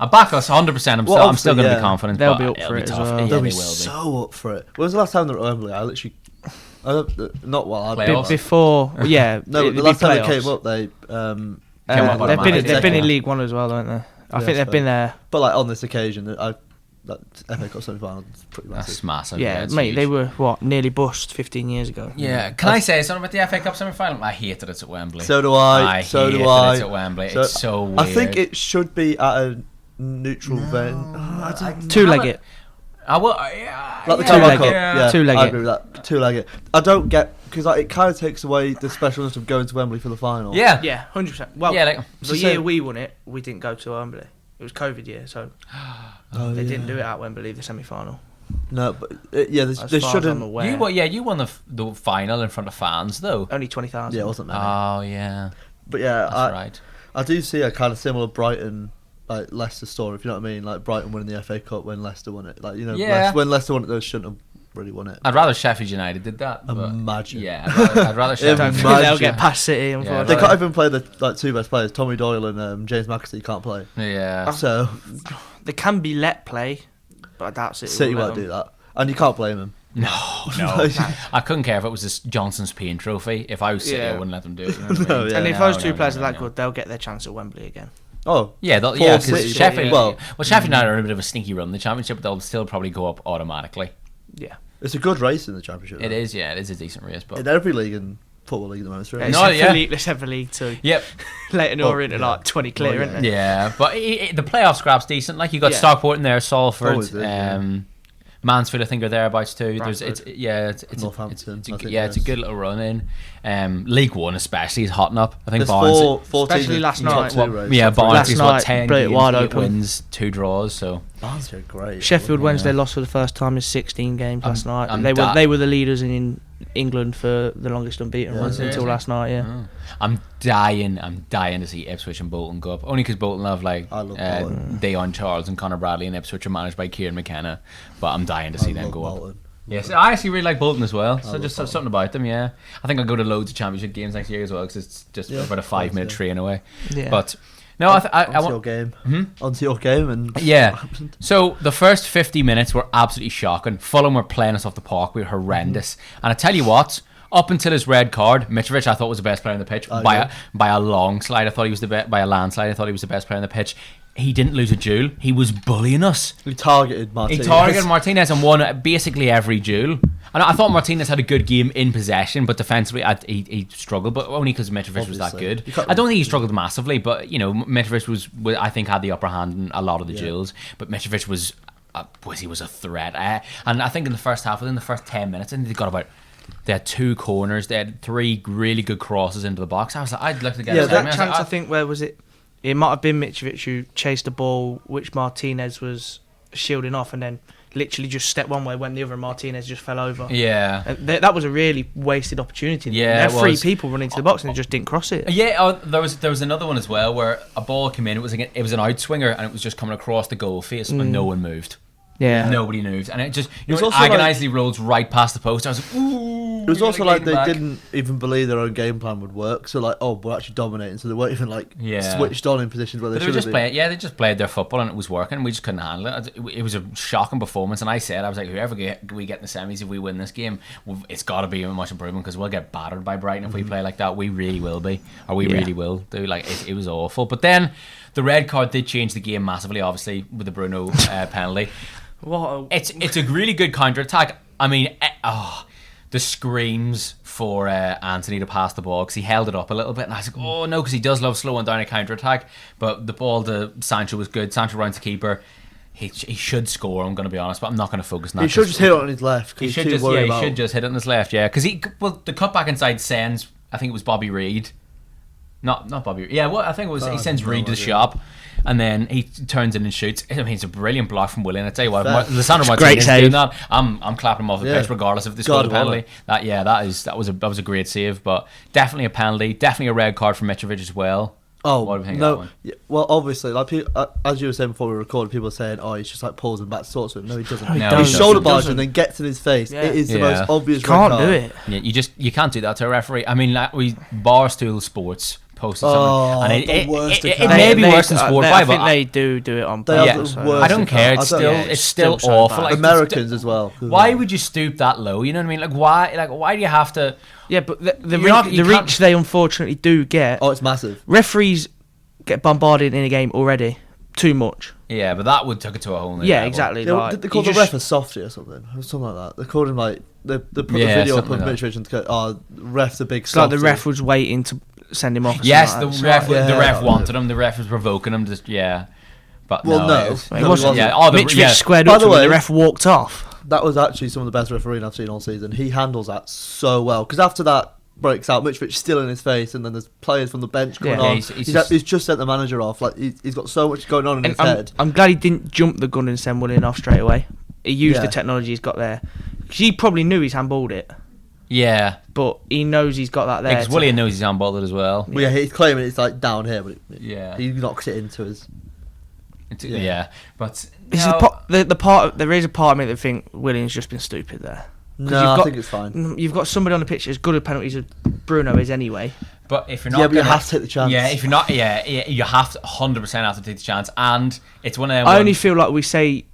I
back us 100%. I'm still going to be confident.
They'll be up for it.
They'll be so up for it. When was the last time they were at Wembley?
Before. Yeah,
no, the last time they came up,
they've been in League One as well, don't they? I think they've been there.
But on this occasion, that FA Cup semi-final is pretty massive.
That's massive.
Yeah, mate, huge. They were nearly bust 15 years ago.
Yeah, can I say something about the FA Cup semi-final? I hate that it's at Wembley.
So do I.
It's at Wembley. It's so weird.
I think it should be at a neutral venue.
Two-legged.
Like the Carabao Cup. Yeah,
two-legged.
I agree with that. Two-legged. I don't get, because it kind of takes away the specialness of going to Wembley for the final.
Yeah.
Yeah, 100%. Well, the year we won it, we didn't go to Wembley. It was COVID year, so they didn't do it at Wembley, the semi-final.
No, but they shouldn't.
You won the final in front of fans, though.
Only 20,000.
Yeah, it wasn't many.
Oh yeah.
But yeah,
that's right.
I do see a kind of similar Brighton, Leicester story, if you know what I mean. Like Brighton winning the FA Cup when Leicester won it. When Leicester won it, they shouldn't have really won it.
I'd rather Sheffield United did that.
Imagine.
Yeah, I'd rather Sheffield.
They'll get past City. Unfortunately.
They can't even play the two best players. Tommy Doyle and James McAtee can't play.
Yeah.
So
they can be let play, but I doubt
City won't do that, and you can't blame them.
No. I couldn't care if it was this Johnson's Pain Trophy. If I was City, I wouldn't let them do it.
And if those two players are that good, they'll get their chance at Wembley again.
Oh
yeah, because Sheffield. Well, Sheffield United are in a bit of a sneaky run in the Championship, but they'll still probably go up automatically.
Yeah,
it's a good race in the Championship.
It is, yeah, it is a decent race. But
in every league in football league at the moment,
right? Let's have a League Two.
Yep,
Leighton Orient are like 20 clear, isn't it?
Yeah, but the playoff scrap's decent. Like you got Stockport in there, Salford, Mansfield, I think, are thereabouts too. It's a good little run in. League One especially is hotting up. I think
Barnes,
especially last night.
Barnes is 10 games,
wide
8
open.
wins, 2 draws. So
Barnes are great.
Sheffield Wednesday lost for the first time in 16 games last night. They were the leaders in England for the longest unbeaten run until last night. Yeah.
Oh. I'm dying to see Ipswich and Bolton go up. Only because Bolton have Deon Charles and Conor Bradley, and Ipswich are managed by Kieran McKenna. But I'm dying to see them go up. Yes, I actually really like Bolton as well. So just something about them, yeah. I think I'll go to loads of Championship games next year as well, because it's just about a 5-minute train away. Yeah. But no, I want
your game. Onto your game, and
yeah. So the first 50 minutes were absolutely shocking. Fulham were playing us off the park. We were horrendous, and I tell you what. Up until his red card, Mitrovic I thought was the best player on the pitch by a long slide. I thought he was by a landslide. I thought he was the best player on the pitch. He didn't lose a duel. He was bullying us.
He targeted
Martinez and won basically every duel. And I thought Martinez had a good game in possession, but defensively he struggled. But only because Mitrovic was that good. I don't think he struggled massively, but Mitrovic was I think had the upper hand in a lot of the duels. But Mitrovic was a threat. And I think in the first half, within the first 10 minutes, and they had 2 corners. They had 3 really good crosses into the box. I was like, I'd like to get
that chance. I think where was it? It might have been Mitrovic who chased the ball, which Martinez was shielding off, and then literally just stepped one way, went the other, and Martinez just fell over.
Yeah,
and that was a really wasted opportunity.
Yeah,
there were 3 people running to the box and they just didn't cross it.
Yeah, there was another one as well where a ball came in. It was an outswinger, and it was just coming across the goal face, and no one moved.
Yeah,
nobody moved, and it just agonisingly rolls right past the post. I was like, ooh.
It was also like they didn't even believe their own game plan would work. So like, we're actually dominating. So they weren't even like switched on in positions where they should have been.
They just played their football and it was working. We just couldn't handle it. It was a shocking performance. And I was like, whoever we get in the semis, if we win this game, it's got to be a much improvement because we'll get battered by Brighton if we play like that. We really will be, or we really will do. Like it was awful. But then the red card did change the game massively, obviously with the Bruno penalty. It's a really good counter attack. I mean, the screams for Anthony to pass the ball because he held it up a little bit, and I was like, oh no, because he does love slowing down a counter attack. But the ball to Sancho was good. Sancho rounds the keeper. He should score. I'm going to be honest, but I'm not going to focus on that.
He should just hit it on his left.
He should just hit it on his left. Yeah, because the cutback inside sends. I think it was Bobby Reid. Not Bobby. Yeah, well, I think it was. He sends Reid to the shop. And then he turns in and shoots. I mean, it's a brilliant block from Willian. I tell you what, Lisandro Martinez doing that. I'm clapping him off the pitch regardless if they scored a penalty. That was a great save, but definitely a penalty, definitely a red card for Mitrovic as well.
Oh, what do you think of that one? Yeah, well, obviously, like as you were saying before we recorded, people were saying, he's just like pulls him back, sorts of it. No, he doesn't. He shoulder barges and then gets in his face. Yeah. It is the most obvious.
Can't do it.
Yeah, you can't do that to a referee. I mean, like Barstool Sports posted something, and it may be worse than Sport 5.
I think they do it on purpose.
I don't care. It's still awful.
Like, Americans as well.
Why would you stoop that low? You know what I mean? Like why do you have to?
Yeah, but the reach they unfortunately do get.
Oh, it's massive.
Referees get bombarded in a game already. Too much.
Yeah, but that would take it to a whole new
level. Exactly.
Yeah, did they call the ref a softie or something? Something like that. They called him like they put the video up on Mitrovic and go, ref's a big softie.
Like the ref was waiting to send him off.
Yes, the ref wanted him. The ref was provoking him. But
no.
It wasn't. Mitrovic squared up, the ref walked off.
That was actually some of the best refereeing I've seen all season. He handles that so well because after that breaks out, Mitrovic still in his face, and then there's players from the bench coming on. He's just sent the manager off. Like he's got so much going on in his head.
I'm glad he didn't jump the gun and send Willian off straight away. He used the technology he's got there. He probably knew he's handballed it.
Yeah,
but he knows he's got that there.
Because Willian knows he's handballed it as well.
Well, yeah, he's claiming it's like down here, but he knocks it into his.
But
there is a part of me that think Willian's just been stupid there.
No, I think it's fine.
You've got somebody on the pitch as good at penalties as Bruno is anyway.
But if you're not,
but you have to take the chance.
Yeah, if you're not, you have to 100% have to take the chance, and it's one of them.
I only feel like we say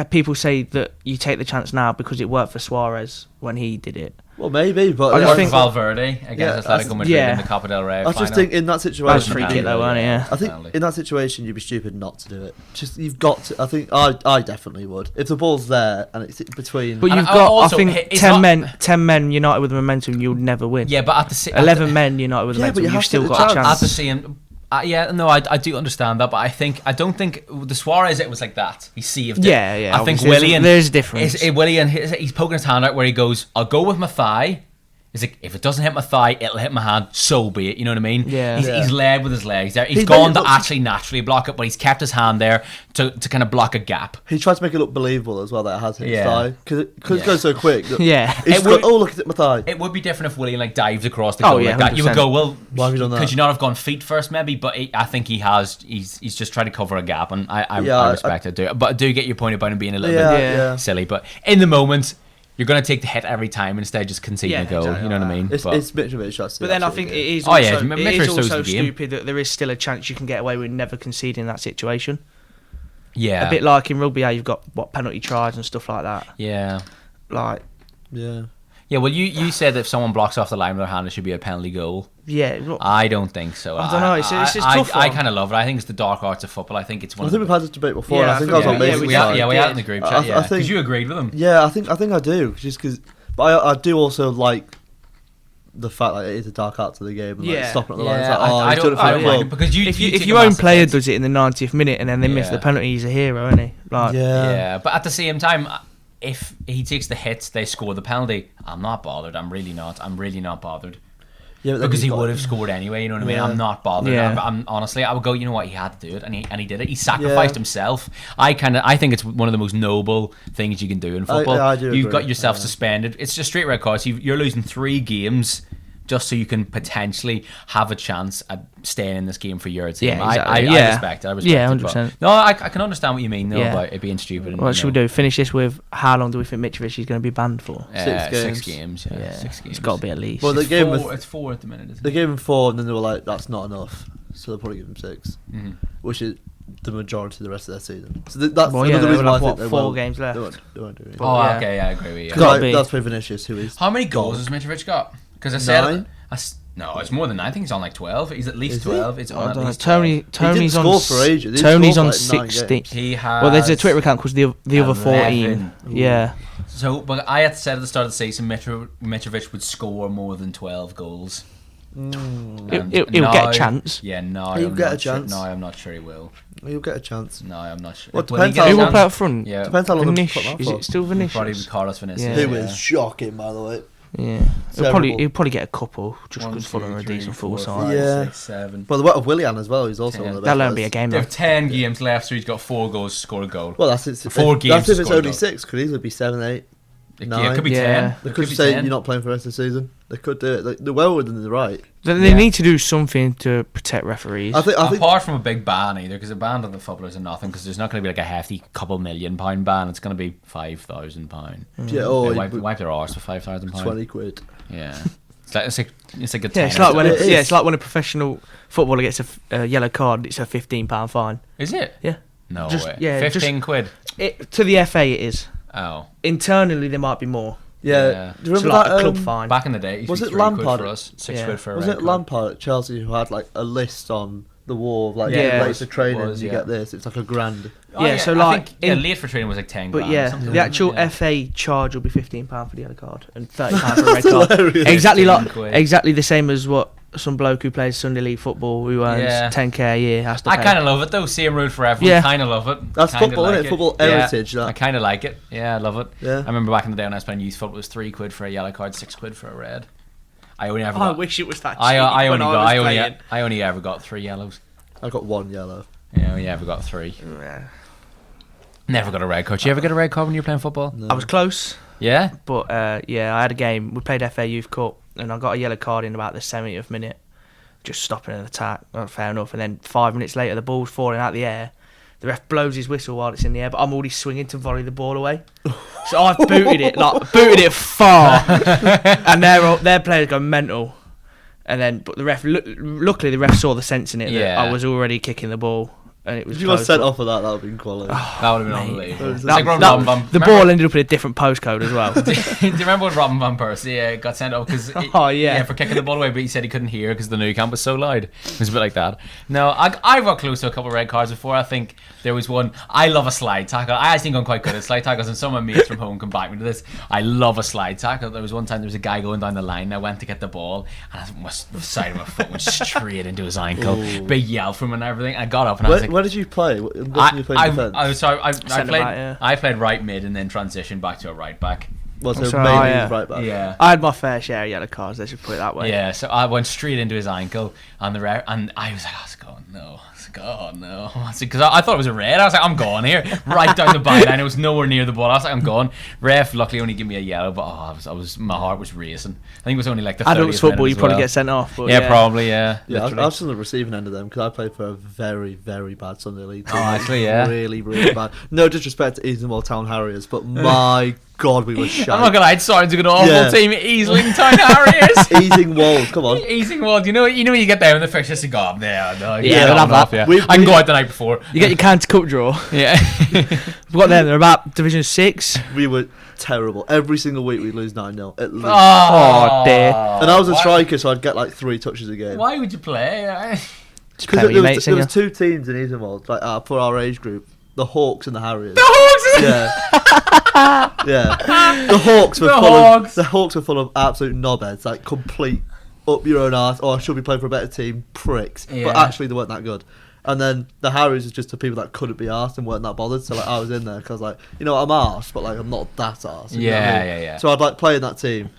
people say that you take the chance now because it worked for Suarez when he did it.
Well, maybe, but
I think Valverde against Atletico Madrid in the Copa del Rey.
I just think in that situation,
that's free kick though, wasn't it? Yeah.
I think in that situation you'd be stupid not to do it. Just you've got to. I think I definitely would if the ball's there and it's between.
But you've got also, I think 10 men united with momentum, you'll never win.
Yeah, but at the
11 men united with momentum, you've still got a chance.
At the same. I do understand that, but I don't think the Suarez it was like that. He saved it.
Yeah.
I think Willian.
There's a difference.
Willian, he's poking his hand out where he goes, "I'll go with my thigh." He's like, if it doesn't hit my thigh, it'll hit my hand. So be it. You know what I mean?
Yeah.
He's led with his legs there. He's gone to actually naturally block it, but he's kept his hand there to kind of block a gap.
He tried to make it look believable as well that it has hit his thigh because it goes so quick.
Yeah.
Look at my thigh.
It would be different if Willian dives across the goal like that. 100%. You would go, well,
why have you done that?
Could you not have gone feet first maybe? But I think he has. He's just trying to cover a gap, and I respect it. But I do get your point about him being a little bit silly. But in the moment, you're going to take the hit every time instead of just conceding a goal.
Exactly.
You know what I mean?
It's Mitrovic.
But then I think it is also stupid that there is still a chance you can get away with never conceding that situation.
Yeah.
A bit like in rugby how you've got penalty tries and stuff like that.
Yeah.
Yeah,
well, you said that if someone blocks off the line with their hand, it should be a penalty goal.
Yeah.
I don't think so.
I don't know. It's tough.
I kind of love it. I think it's the dark arts of football. I think it's one.
I think we've had this debate before.
Yeah,
I think I was on Mason's side.
We had it in the group chat. Yeah, because you agreed with him.
Yeah, I think I do. Just because, but I do also like the fact that it is a dark art to the game and stopping at the line. It's like, I don't mind it
because
if your own player does it in the 90th minute and then they miss the penalty, he's a hero, isn't he? Like,
yeah, but at the same time, if he takes the hits, they score the penalty. I'm not bothered. I'm really not bothered. Yeah, because he would have scored anyway. You know what I mean? I'm not bothered.
Yeah.
I'm honestly, I would go. You know what? He had to do it, and he did it. He sacrificed himself. I think it's one of the most noble things you can do in football.
I do
You've
agree.
got yourself suspended. It's just straight red cards. You're losing 3 games just so you can potentially have a chance at staying in this game for your team.
Yeah, exactly.
I respect it. I respect
yeah,
100%.
It,
no, I can understand what you mean though about it being stupid.
What should we do? Finish this with how long do we think Mitrovic is going to be banned for?
6
games. Yeah, 6 games.
It's got to be at least.
Well,
it's 4 at the minute.
They gave him 4, and then they were like, "That's not enough," so they'll probably give him 6, which is the majority of the rest of their season. So that's another reason why I think they
4 games left.
They won't do it.
Okay, I agree with you.
That's for Vinicius, who is.
How many goals has Mitrovic got? Because I said. No, it's more than 9. I think he's on like 12. He's at least 12. It's on at least 12.
Tony's on for ages.
Tony's on 16.
He has.
Well, there's a Twitter account called the other 14. Yeah.
So, but I had said at the start of the season, Mitrovic would score more than 12 goals.
He'll get a chance.
Yeah, no,
he'll get a chance.
No, I'm not sure he will.
He'll get a chance.
No, I'm not sure.
Well, depends how
who will play up front.
Yeah,
depends how long they put
Is it still Vinicius?
Probably Carlos Vinicius.
Yeah.
Who is shocking, by the way.
Yeah, he'll probably get a couple just because Fulham are a decent full side.
6, 7. But the what of Willian as well, he's also one of the best.
That'll only be a game.
They have 10 games left, so he's got 4 goals to score a goal.
Well, that's it.
4 games.
That's if it's only 6. Could easily be 7, 8. 9.
It could be 10.
They could say you're not playing for the rest of the season. They could do it. They're well within the right.
They need to do something to protect rereferees.
I think
apart from a big ban either, because a ban of the footballers are nothing. Because there's not going to be like a hefty couple £1 million ban. It's going to be £5,000.
Yeah, or
wipe their arse for £5,000.
£20.
Yeah. It's like a
it's like when a professional footballer gets a yellow card. It's a £15 fine.
Is it?
Yeah.
No way. Yeah, 15 quid.
To the FA, it is.
Oh.
Internally, there might be more.
Yeah. Do you remember
like
that
a club fine?
Back in the day,
was it Lampard
for us? 6 quid for a
Was
red
it Lampard at Chelsea who had like a list on the wall of like rates of training? You get this. It's like £1,000.
So like
late for training was like 10 grand.
But the actual FA charge will be £15 for the yellow card and £30 for a red card. Exactly the same as what some bloke who plays Sunday League football who earns 10k a year has to pay.
I kind of love it though. Same rule for everyone. Kind of love it.
That's football, isn't it? Football heritage.
I kind of like it. Yeah, I love it.
Yeah.
I remember back in the day when I was playing youth football, it was 3 quid for a yellow card, 6 quid for a red. I
wish it was that cheap.
I only ever got 3 yellows.
I got 1 yellow.
Yeah, I only ever got 3. Yeah. Never got a red card. Did you ever get a red card when you were playing football?
No.
I was close.
Yeah?
But I had a game. We played FA Youth Cup and I got a yellow card in about the 70th minute. Just stopping an attack. Fair enough. And then 5 minutes later, the ball's falling out of the air. The ref blows his whistle while it's in the air, but I'm already swinging to volley the ball away. So I've booted it far. And their players go mental. And then, but the ref, luckily the ref saw the sense in it that I was already kicking the ball. And it was
if you got sent off for that, that would have been quality.
That would have been unbelievable.
The ball ended up in a different postcode as well.
Do you remember when Robin Van Persie got sent off because for kicking the ball away, but he said he couldn't hear because the new camp was so loud. It was a bit like that. No, I got close to a couple of red cards before. I think there was one. I love a slide tackle. I think I'm quite good at slide tackles, and some of my mates from home can back me to this. I love a slide tackle. There was one time there was a guy going down the line. I went to get the ball, and the side of my foot went straight into his ankle. Ooh. Big yell from him and everything. I got up and I was like,
"Where did you play? I
played right mid and then transitioned back to a right back.
Right back?
Yeah.
I had my fair share of yellow cards. Let's just put it that way.
Yeah. So I went straight into his ankle, and I was like, oh no, because I thought it was a red. I was like, I'm gone here, right down the byline. It was nowhere near the ball. I was like, I'm gone. Ref luckily only gave me a yellow, but my heart was racing. I think it was only like the 30th
adults football. You probably
get
sent off. But
probably.
Yeah, I was on the receiving end of them because I played for a very, very bad Sunday League team.
Oh, actually, yeah,
really, really bad. No disrespect to Easingwall Town Harriers, but my God, we were shy.
I'm not gonna lie, it sounds like an awful team. Easingwall Town Harriers.
Easingwall, come on.
Easingwall. You know when you get down in the fixtures to go up there.
I can
go out the night before.
You get your county cup draw.
Yeah.
We've got them. They're about Division 6.
We were terrible. Every single week we'd lose 9-0 at least.
Oh dear.
And I was a striker, so I'd get like 3 touches a game.
Why would you play?
Because there was 2 teams in Easingwall, like for our age group. The Hawks and the Harriers.
The Hawks!
Yeah. The Hawks were full of absolute knobheads, like complete up your own arse, I should be playing for a better team, pricks. Yeah. But actually they weren't that good. And then the Harriers was just the people that couldn't be arsed and weren't that bothered. So like I was in there because like, I'm arsed, but like I'm not that arsed.
Yeah.
So I'd like play in that team.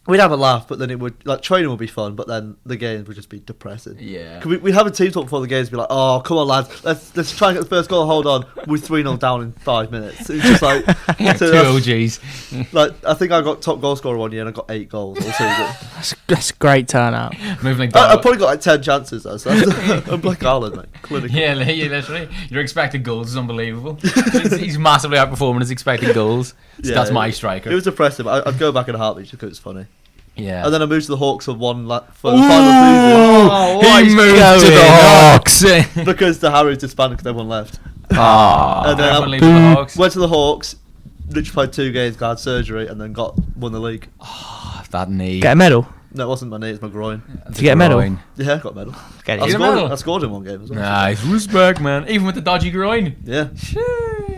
we'd have a laugh, but then it would training would be fun, but then the games would just be depressing.
Yeah.
We'd have a team talk before the games, be like, "Oh, come on, lads, let's try and get the first goal. Hold on, we're 3-0 down in 5 minutes." It's just like
two OGs.
Like I think I got top goal scorer one year and I got 8 goals all season.
That's a great turnout.
Moving like
I probably got like 10 chances though. So I'm Black Ireland, mate. Clinical.
Yeah, literally. Your expected goals is unbelievable. He's massively outperforming his expected goals. So that's my striker.
It was impressive. I'd go back in a heartbeat just because it's funny.
Yeah.
And then I moved to the Hawks for for the final season.
He moved to the Hawks
because the Harriers disbanded because everyone left.
And
then I
the Hawks.
went to the Hawks, literally played 2 games, got had surgery, and then won the league.
That knee.
Get a medal?
No, it wasn't my knee, it's my groin.
Did you get a medal?
Yeah, I got a medal.
Get
I scored in one game as well.
Nice, respect, man. Even with the dodgy groin.
Yeah.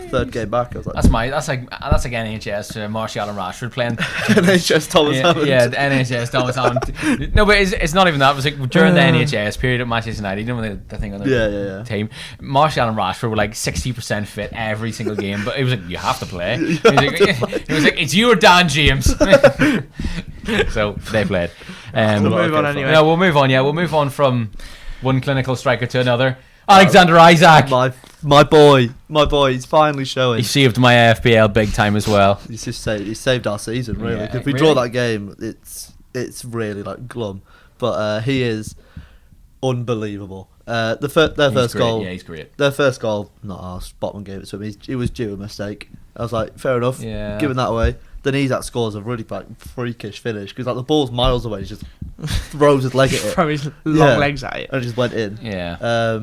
Third game back, I was like,
that's like NHS Martial and Rashford playing.
NHS Thomas Hammond.
Yeah, the NHS Thomas Hammond. No, but it's not even that. It was like during the NHS period at Manchester United, you know the thing on the team. Martial and Rashford were like 60% fit every single game, but it was like you have to play. It was like it's you or Dan James. So they played.
We'll move on anyway.
No, we'll move on. Yeah, we'll move on from one clinical striker to another. Alexander Isak.
My boy, he's finally showing.
He saved my AFPL big time as well.
He saved our season, really.
Yeah,
if we draw that game, it's really like glum. But he is unbelievable. Their first goal.
Yeah, he's great.
Their first goal, not ours. Botman gave it to him. It was due a mistake. I was like, fair enough.
Yeah.
Giving that away. Then Isak scores a really freakish finish because the ball's miles away. He just throws his leg at it.
Throw his long legs at it.
And it just went in.
Yeah.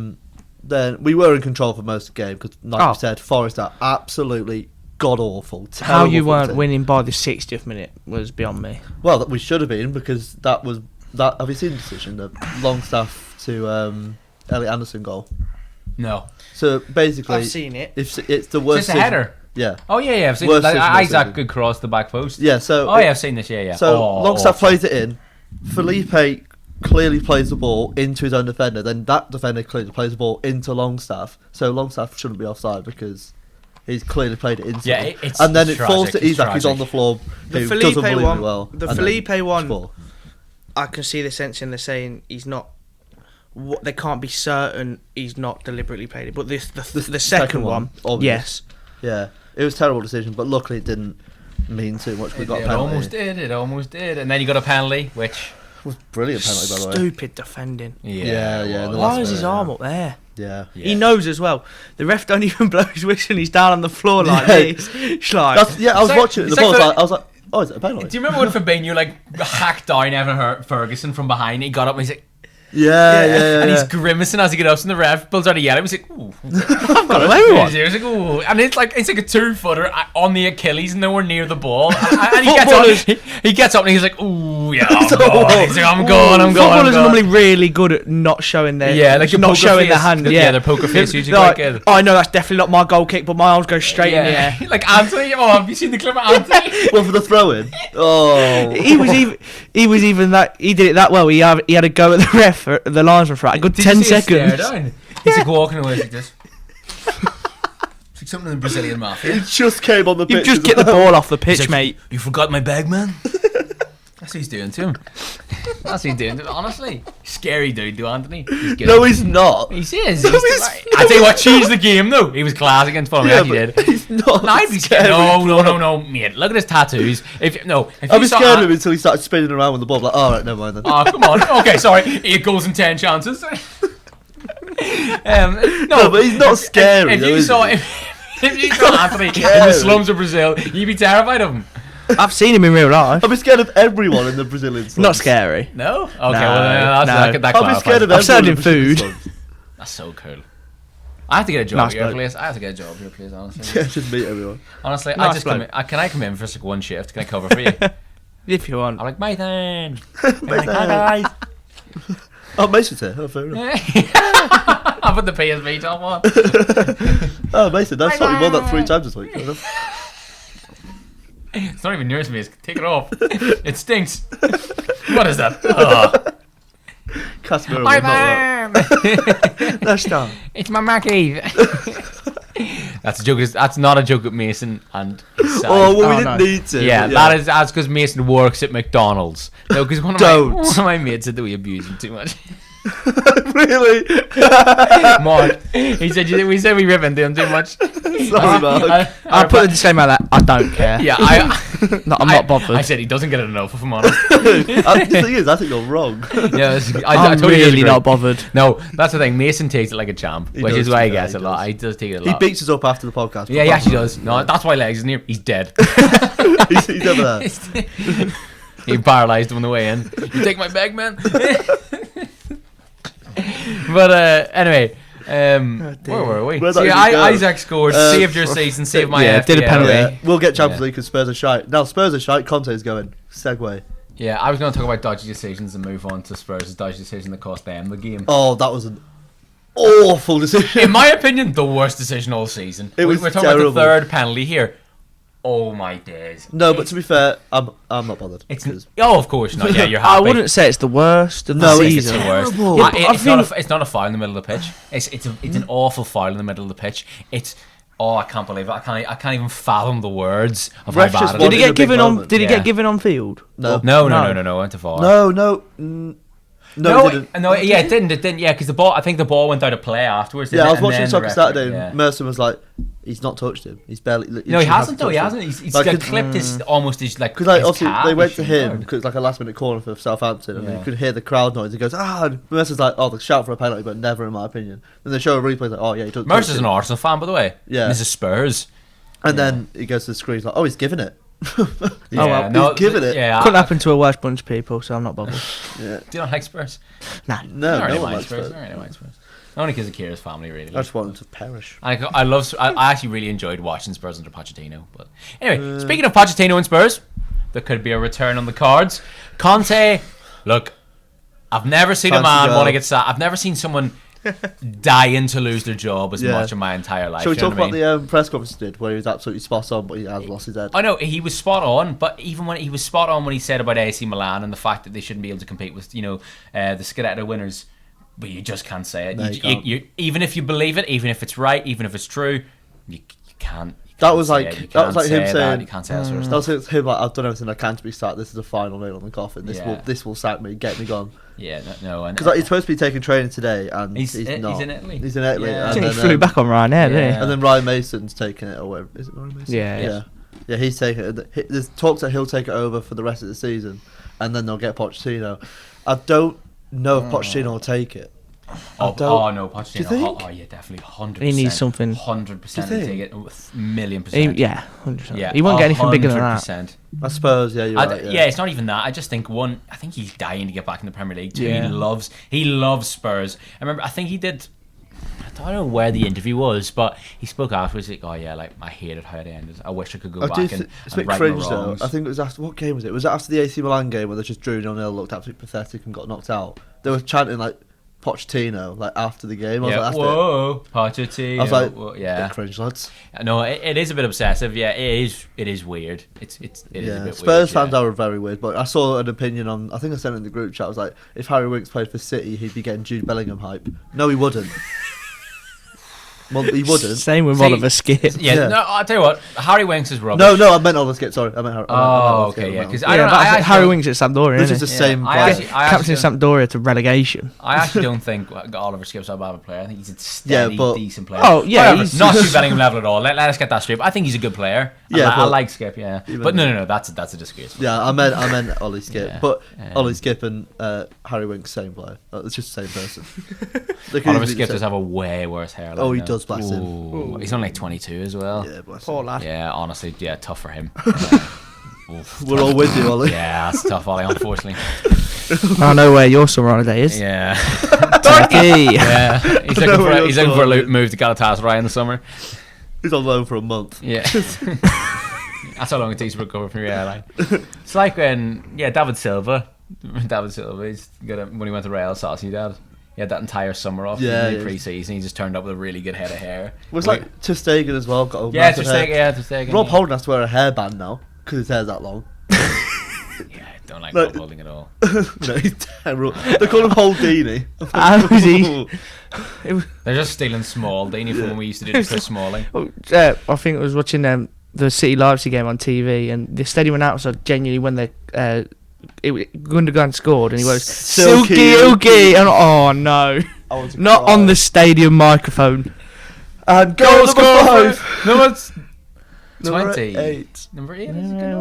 Then we were in control for most of the game because, like you said, Forest are absolutely god awful.
How you weren't winning by the 60th minute was beyond me.
Well, we should have been because that was that. Have you seen the decision? The Longstaff to Elliot Anderson goal.
No.
So basically,
I've seen it.
It's the worst.
It's a header.
Yeah.
Oh yeah. I've seen
Worst
Isaac could cross the back post.
Yeah. So.
Oh yeah, I've seen this. Yeah.
So Longstaff plays it in. Felipe clearly plays the ball into his own defender. Then that defender clearly plays the ball into Longstaff. So Longstaff shouldn't be offside because he's clearly played it into.
Yeah.
And then it falls to Isak, who's on the floor.
The
who
Felipe
does unbelievably
one.
well.
The Felipe one. I can see the sense in the saying he's not. They can't be certain he's not deliberately played it, but the second one, yes,
yeah, it was a terrible decision, but luckily it didn't mean too much.
It almost did, and then you got a penalty, which
was brilliant penalty by the way.
Stupid defending.
Yeah.
Why is his arm up there?
Yeah.
He knows as well. The ref don't even blow his whistle. And he's down on the floor like this. It's like,
I was watching it. I was like, oh, is it a penalty?
Do you remember when Fabinho hacked down Evan Ferguson from behind? He got up and he's like.
Yeah.
And he's grimacing as he gets up, and the ref pulls out a yellow. He's like, "Ooh,
I've got away with one."
He's like, "Ooh," and it's like a 2-footer on the Achilles, nowhere near the ball. And he gets up and he's like, "Ooh, yeah, I'm going." He's like, "I'm going."
Footballers are normally really good at not showing their not showing their hand. Yeah,
their poker face usually quite good.
I know that's definitely not my goal kick, but my arms go straight in the air.
Like Anthony. Oh, have you seen the clip of Anthony?
Well, for the throw-in. Oh,
he was even that. He did it that well. He had a go at the ref. The linesman for a good 10 seconds.
He's like walking away like this. It's like something in the Brazilian mafia.
He just came on the pitch.
You just get the ball off the pitch, mate.
You forgot my bag, man. That's what he's doing to him. That's what he's doing to him. Honestly, scary dude, do Anthony.
No, he's not.
He is. I tell you what, changed the game though. He was class against Fulham.
Yeah,
he did.
He's not.
No, I'd be scared. No, mate. Look at his tattoos. If
I was scared of him until he started spinning around with the ball. Like, all right, never mind then.
Oh, come on. Okay, sorry. 8 goals and 10 chances.
No, but he's not scary.
If you saw Anthony in the slums of Brazil, you'd be terrified of him.
I've seen him in real life.
I'd be scared of everyone in the Brazilian slums.
Not scary.
No? Okay, well, that
I'd be scared of everyone.
I've served him food.
That's so cool. I have to get a job at your place. Honestly.
Yeah, just meet everyone.
Honestly, I just come in. Can I come in for just 1 shift? Can I cover for you?
If you want.
I'm like, Mason.
Hi guys. Oh, Mason's here. Oh, fair enough.
I put the PSV top on.
Oh, Mason, that's what you won that 3 times this week.
It's not even yours, mate. Take it off. It stinks. What is that? Oh.
Casemiro.
My man.
That's done.
It's my Mackie. That's a joke. That's not a joke at Mason and his side.
Oh, well, we didn't need to.
Yeah, that's because Mason works at McDonald's. No, because one of my mates said that we abuse him too much.
Really?
Mark, he said we said we rip into him too much.
Sorry, Mark.
I'll put a disclaimer like that. I don't care.
Yeah,
I'm not bothered.
I said he doesn't get enough, if I'm honest.
The thing is, I think you're wrong.
Yeah,
I'm
totally
really
disagree.
not bothered.
No, that's the thing. Mason takes it like a champ, which is why he gets a lot. He does take it a lot.
He beats us up after the podcast.
Yeah, he actually does. No, that's why Legs isn't here. He's dead.
he's over there.
He paralysed him on the way in. You take my bag, man. But anyway, where were we? So, Isaac scored, saved your season, saved my FPL.
Did a penalty.
Yeah, we'll get Champions League because Spurs are shite. Now Spurs are shite. Conte's going. Segue.
Yeah, I was going to talk about dodgy decisions and move on to Spurs' dodgy decision that cost them the game.
Oh, that was an awful decision.
In my opinion, the worst decision all season. We're talking
terrible.
about the third penalty here. Oh my days.
No, but to be fair, I'm not bothered.
Of course not. Yeah, you're happy.
I wouldn't say it's the worst of the season.
It's the worst.
Yeah,
it's not a foul in the middle of the pitch. It's an awful foul in the middle of the pitch. I can't believe it. I can't even fathom the words of how bad it is.
Did he get given on? Did he get given on field?
No. Went to VAR.
No, it didn't.
No, yeah, it didn't. Yeah, because I think the ball went out of play afterwards.
Yeah, I was watching Soccer Saturday, and Merson was like, "He's not touched him. He's barely."
No, he hasn't though. He hasn't. He's like, clipped his almost his like.
Because obviously they went to him because like a last minute corner for Southampton, and you could hear the crowd noise. He goes, and Merson's like, "Oh, the shout for a penalty, but never in my opinion." Then they show a replay like, "Oh yeah, he took."
Mercer's an Arsenal fan, by the way.
Yeah,
this is Spurs.
And then he goes to the screen, he's like, "Oh, he's given it."
He's
given it.
Yeah,
couldn't happen to a worse bunch of people, so I'm not bothered.
Yeah. Do you not like Spurs?
Nah.
No
one
likes
Spurs. Only because of Kira's family, really.
I just want them to perish.
I actually really enjoyed watching Spurs under Pochettino. But anyway, speaking of Pochettino and Spurs, there could be a return on the cards. Conte, look, I've never seen a man want to get sad. I've never seen someone dying to lose their job as much in my entire life.
Shall we talk about the press conference he did, where he was absolutely spot on, but he has lost his head?
I know he was spot on, but even when he was spot on when he said about AC Milan and the fact that they shouldn't be able to compete with the Scudetto winners, but you just can't say it.
No,
you even if you believe it, even if it's right, even if it's true, you can't.
That was like him saying,
you can't say that sort of
that
stuff.
was him like, "I've done everything I can to be sacked. This is the final nail on the coffin. This will sack me, get me gone."
Yeah, no,
because he's supposed to be taking training today, and
he's
not.
He's in Italy.
He's in Italy.
Yeah.
And
he flew back on Ryanair, didn't he?
And then Ryan Mason's taking it, or whatever. Is it Ryan Mason?
Yeah.
He's taking it. There's talks that he'll take it over for the rest of the season, and then they'll get Pochettino. I don't know if Pochettino will take it.
No, Pochettino.
Do you think?
Oh yeah, definitely 100%.
He needs something.
100% to take it. 1,000,000%.
100%.
Yeah,
He won't get anything bigger than that.
I suppose. Yeah, you're right.
Yeah, it's not even that. I just think I think he's dying to get back in the Premier League. Two, he loves Spurs. I think he did. I don't know where the interview was, but he spoke afterwards like, "Oh yeah, like I hated how it ended. I wish I could go back and
it's a bit
right
cringe
the
though.
wrongs."
I think it was after, what game was it? Was it after the AC Milan game where they just drew 0-0, looked absolutely pathetic and got knocked out? They were chanting like Pochettino like after the game. I was like,
whoa, Pochettino.
I was like,
yeah,
cringe lads.
No, it is a bit obsessive. Yeah, it is weird. It is a bit
Spurs
weird.
fans are very weird, but I saw an opinion on. I think I sent it in the group chat. I was like, if Harry Winks played for City, he'd be getting Jude Bellingham hype. No, he wouldn't. Well, he wouldn't.
Same with Oliver Skip.
Yeah, no, I'll tell you what. Harry Winks is rubbish.
No, I meant Oliver Skip. Sorry, I meant Harry.
Okay, yeah. Because
Harry Winks at Sampdoria.
This is the same.
Captain Sampdoria to relegation.
I actually don't think Oliver Skip's that bad of a player. I think he's a steady, decent player.
Oh yeah,
he's not Jude Bellingham level at all. Let us get that straight. I think he's a good player.
Yeah,
I like Skip. Yeah, but no, that's a disgrace.
Yeah, I meant Ollie Skip, but Ollie Skip and Harry Winks same player. It's just the same person.
Oliver Skip does have a way worse hairline.
Oh, he does, bless him.
He's only like 22 as well.
Yeah, bless
poor lad.
Yeah, honestly, tough for him.
We're all with you, Ollie.
Yeah, that's tough, Ollie, unfortunately.
I know where your summer holiday is.
Yeah.
Turkey.
Yeah. He's looking for a move to Galatasaray in the summer.
He's on loan for a month.
Yeah. That's how long it takes to recover from your airline. It's like when, David Silva, he's when he went to Real Sociedad. He had that entire summer off in the pre-season. He just turned up with a really good head of hair.
It was like Ter Stegen as well. Got a
Ter Stegen.
Rob Holding has to wear a hairband now because his hair's that long.
Don't like Rob Holding at all.
No, he's terrible. They call him Holdini.
How is he?
They're just stealing Smaldini from when we used to do it to Chris Smalling.
I think I was watching the City Leipzig game on TV, and the stadium went outside genuinely when Gundogan scored, and he goes Silky Ilky, and oh no, not on the stadium microphone.
And goal number 5.
Number
20. 8.
Number 8.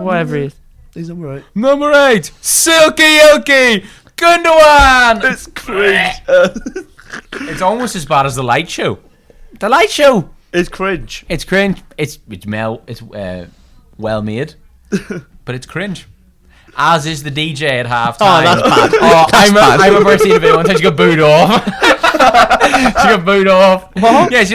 Whatever it is.
He's number 8.
Number 8. Silky Ilky Gundogan.
It's cringe.
It's almost as bad as the Light Show. The Light Show.
It's cringe.
It's cringe. It's well made, but it's cringe. As is the DJ at halftime.
Oh, that's bad.
I remember seeing a video one time she got booed off. She got booed off. What? Yeah, she's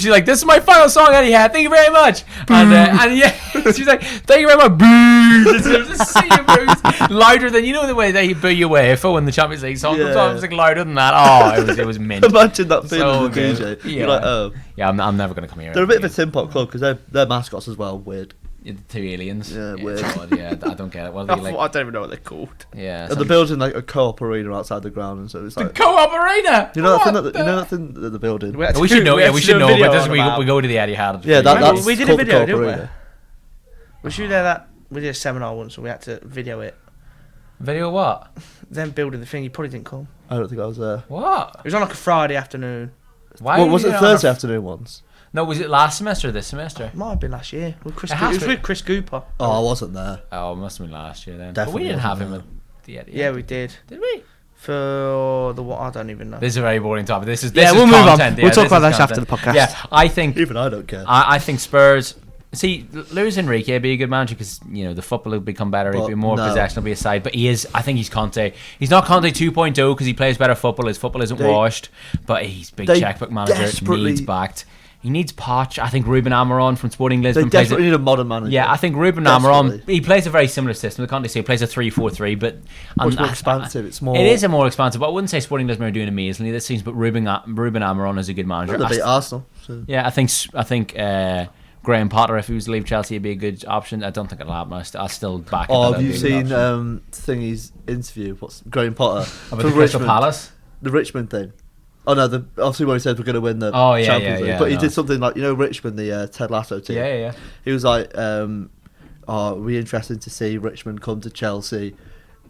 like, this is my final song anyhow. Thank you very much. And yeah, she's like, thank you very much. Boo! Just see you booze louder than the way they boo you away for when the Champions League song comes on. It was like louder than that. Oh, it was mint.
Imagine that feeling with the DJ.
Yeah.
You're like, oh.
Yeah, I'm never gonna come here.
They're a bit of a tin pot club because their mascots as well weird.
The 2 aliens.
Yeah, weird.
Yeah, I don't get it. What are they like?
I don't even know what they're called.
Yeah.
And they're building like a co-op arena outside the ground, and so it's like
the co-op arena.
You know that thing that they're building.
We should know. We should know. But this we go to the Etihad.
Yeah, that's
we did a video, didn't
arena.
we? Was you there? We did a seminar once, and we had to video it.
Video what?
Them building the thing. You probably didn't come.
I don't think I was there.
What?
It was on like a Friday afternoon.
Why?
Was it Thursday afternoon once?
No, was it last semester or this semester?
It might have been last year. With Chris
It was
with Chris Cooper.
Oh, I wasn't there.
Oh, it must have been last year then.
Definitely
But we didn't have
wasn't
him at the Etihad.
Yeah, we did.
Did we?
For the what? I don't even know.
This is a very boring topic. This is
we'll move
content.
on. We'll talk about this after the podcast.
Yeah, I think
Even I don't care.
I think Spurs. See, Luis Enrique be a good manager because the football will become better. He'll be more possession. Will be a side, but I think he's Conte. He's not Conte 2.0 because he plays better football. His football isn't washed, but he's big checkbook manager. Needs backed. He needs Poch. I think Ruben Amorim from Sporting Lisbon.
They desperately need a modern manager.
Yeah, I think Ruben Amorim. He plays a very similar system. The Conte say he plays a 3-4-3, but
it's more expansive. It's more.
It is a more expansive. But I wouldn't say Sporting Lisbon are doing amazingly this season. But Ruben Amorim is a good manager.
They beat Arsenal. So.
Yeah, I think. Graham Potter, if he was to leave Chelsea, would be a good option. I don't think it'll happen. I still back it.
Oh, have you seen Thingy's interview? What's Graham Potter
about the Crystal Palace?
The Richmond thing. Oh no, obviously when he said we're going to win the Champions League, but he did something like Richmond, the Ted Lasso team.
Yeah.
He was like, we're interested to see Richmond come to Chelsea.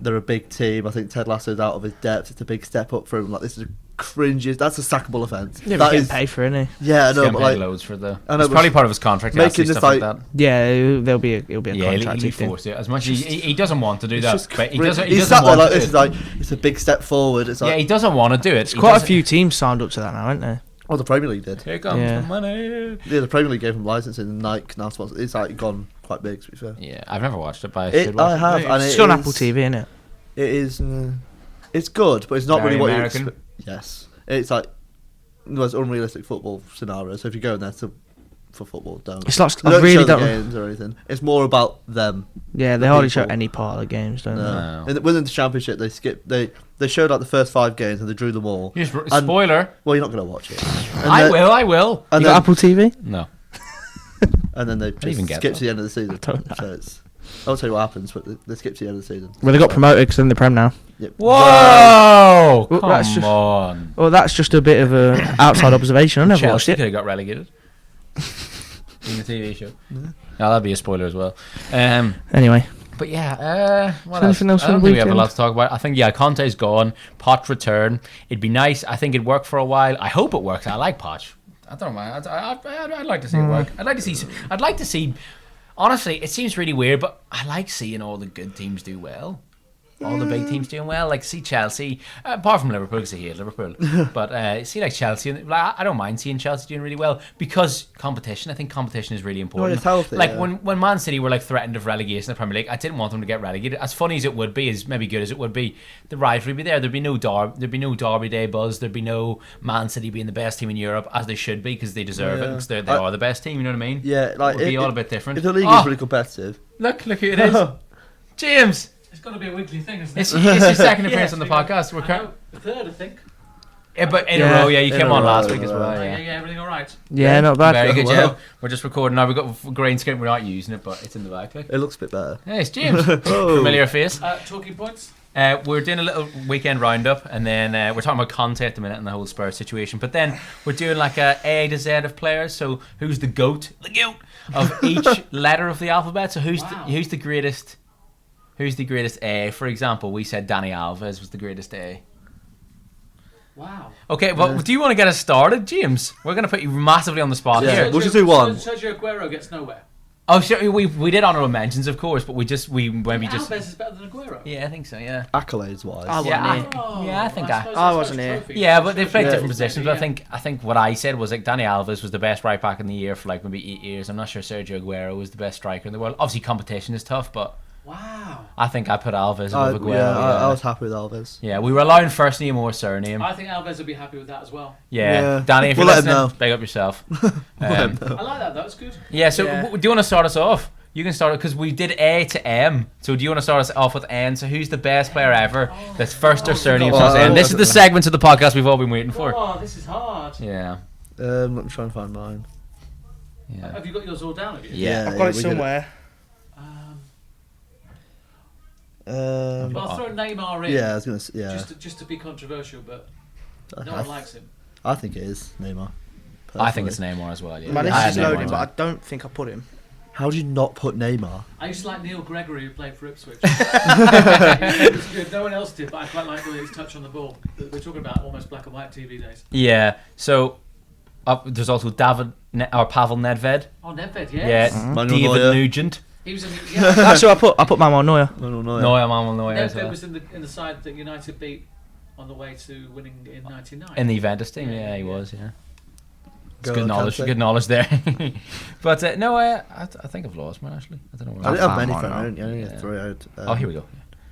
They're a big team. I think Ted Lasso's out of his depth. It's a big step up for him. Like this is cringes. That's a sackable offence.
Yeah, but he's paid for it, isn't he?
Yeah, I know.
He's
but
paid
like,
loads for the.
I know,
it's probably part of his contract.
Making this
like that.
Yeah, it'll be a contract.
He'll force it as much as he doesn't want to do that. But he
he's
doesn't
sat there
want
like
to
this. Is like it's a big step forward. It's like
he doesn't want to do it.
There's quite a few teams signed up to that now, aren't there?
Oh, the Premier League did.
Here comes the money.
Yeah, the Premier League gave him licensing, and Nike now sponsors. It's like gone quite big, to be fair.
Yeah, I've never watched it, but I should
I
watch
have,
it.
and
it's on Apple TV, isn't it?
It is. It's good, but it's not
Very
really what
American.
you expect. Yes, it's like the most unrealistic football scenario. So if you go in there for football, don't.
It's like
they
I
don't
really
show the
don't.
games or anything. It's more about them.
Yeah, they hardly show any part of the games, don't
No.
they?
And within the championship, they skipped. They showed like the first 5 games and they drew them all.
Spoiler.
Well, you're not going to watch it.
I will.
And you got Apple TV?
No.
And then they skip to the end of the season. I'll tell you what happens, but they skip to the end of the season.
Well, they got promoted because they're in the Prem now.
Yep.
Whoa!
Well,
Come on.
Well, that's just a bit of a outside observation. I never watched
Chelsea
it.
could have got relegated in the TV show. Yeah. Oh, that'd be a spoiler as well.
Anyway.
But yeah, what
Anything else
I don't
for the
think we have a
weekend?
lot to talk about. I think Conte's gone. Poch return. It'd be nice. I think it'd work for a while. I hope it works. I like Poch. I don't know. I'd like to see it work. I'd like to see. Honestly, it seems really weird, but I like seeing all the good teams do well. All the big teams doing well, like see Chelsea, apart from Liverpool because I hate Liverpool. But see like Chelsea, I don't mind seeing Chelsea doing really well because competition. I think competition is really important.
Well, it's healthy,
like when Man City were like threatened of relegation in the Premier League, I didn't want them to get relegated. As funny as it would be, as maybe good as it would be, the rivalry would be there. There'd be no Derby Day buzz. There'd be no Man City being the best team in Europe as they should be because they deserve it. Because they are the best team. You know what I mean?
Yeah, like
it would be all a bit different.
If the league is really competitive,
look who it is, James.
It's going to be a weekly thing, isn't it?
It's your second appearance on the podcast.
The third, I think.
Yeah, but in a row, you came on last week as well.
Yeah, everything all right?
Yeah, not bad.
Very good, yeah. We're just recording now. We've got a green screen. We're not using it, but it's in the back.
It looks a bit better.
Hey, it's James. Familiar face.
Talking points?
We're doing a little weekend roundup, and then we're talking about Conte at the minute and the whole Spurs situation. But then we're doing like A to Z of players. So who's the GOAT of each letter of the alphabet? So who's the greatest? Who's the greatest A? For example, we said Dani Alves was the greatest A.
Wow.
Okay, well, do you want to get us started, James? We're going to put you massively on the spot here.
We'll just do one.
Sergio Aguero gets nowhere.
Oh, sure. We did honourable mentions, of course, but
Alves is better than Aguero.
Yeah, I think so. Yeah.
Accolades wise.
I think
I wasn't here.
Yeah, but they played different positions. But I think what I said was like Dani Alves was the best right back in the year for like maybe 8 years. I'm not sure Sergio Aguero was the best striker in the world. Obviously, competition is tough, but.
Wow.
I think I put Alves above Aguero.
Yeah, I was happy with Alves.
Yeah, we were allowing first name or surname.
I think Alves would be happy with that as well.
Yeah. Danny, if you're listening, big up yourself.
I like that, that's good.
Yeah, so do you want to start us off? You can start it because we did A to M. So do you want to start us off with N? So who's the best player ever that's first or surname starts N? This is the segment of the podcast we've all been waiting for.
Oh, this is hard.
Yeah.
Let me try and find mine.
Yeah. Have you got yours all down? Have you?
Yeah,
I've got it somewhere.
Well, I'll throw Neymar in.
Yeah, I was gonna say,
just to be controversial, but no one likes him.
I think it is Neymar.
I think it's Neymar as well. Yeah.
My list is loaded, but I don't think I put him.
How do you not put Neymar?
I used to like Neil Gregory, who played for Ipswich. It was good. No one else did, but I quite like his touch on the ball. We're talking about almost black and white TV days.
Yeah. So there's also Pavel Nedved.
Oh, Nedved, yes.
Yeah. David Nugent.
He was in
That's who I put Manuel Neuer.
Manuel Neuer.
Nedved was in the side that United beat on the way to winning in '99.
In the Juventus team, yeah, he was. Yeah. It's good knowledge there. But no, I think I've lost mine actually. I don't know.
I didn't have many for I only had three.
Oh, here we go.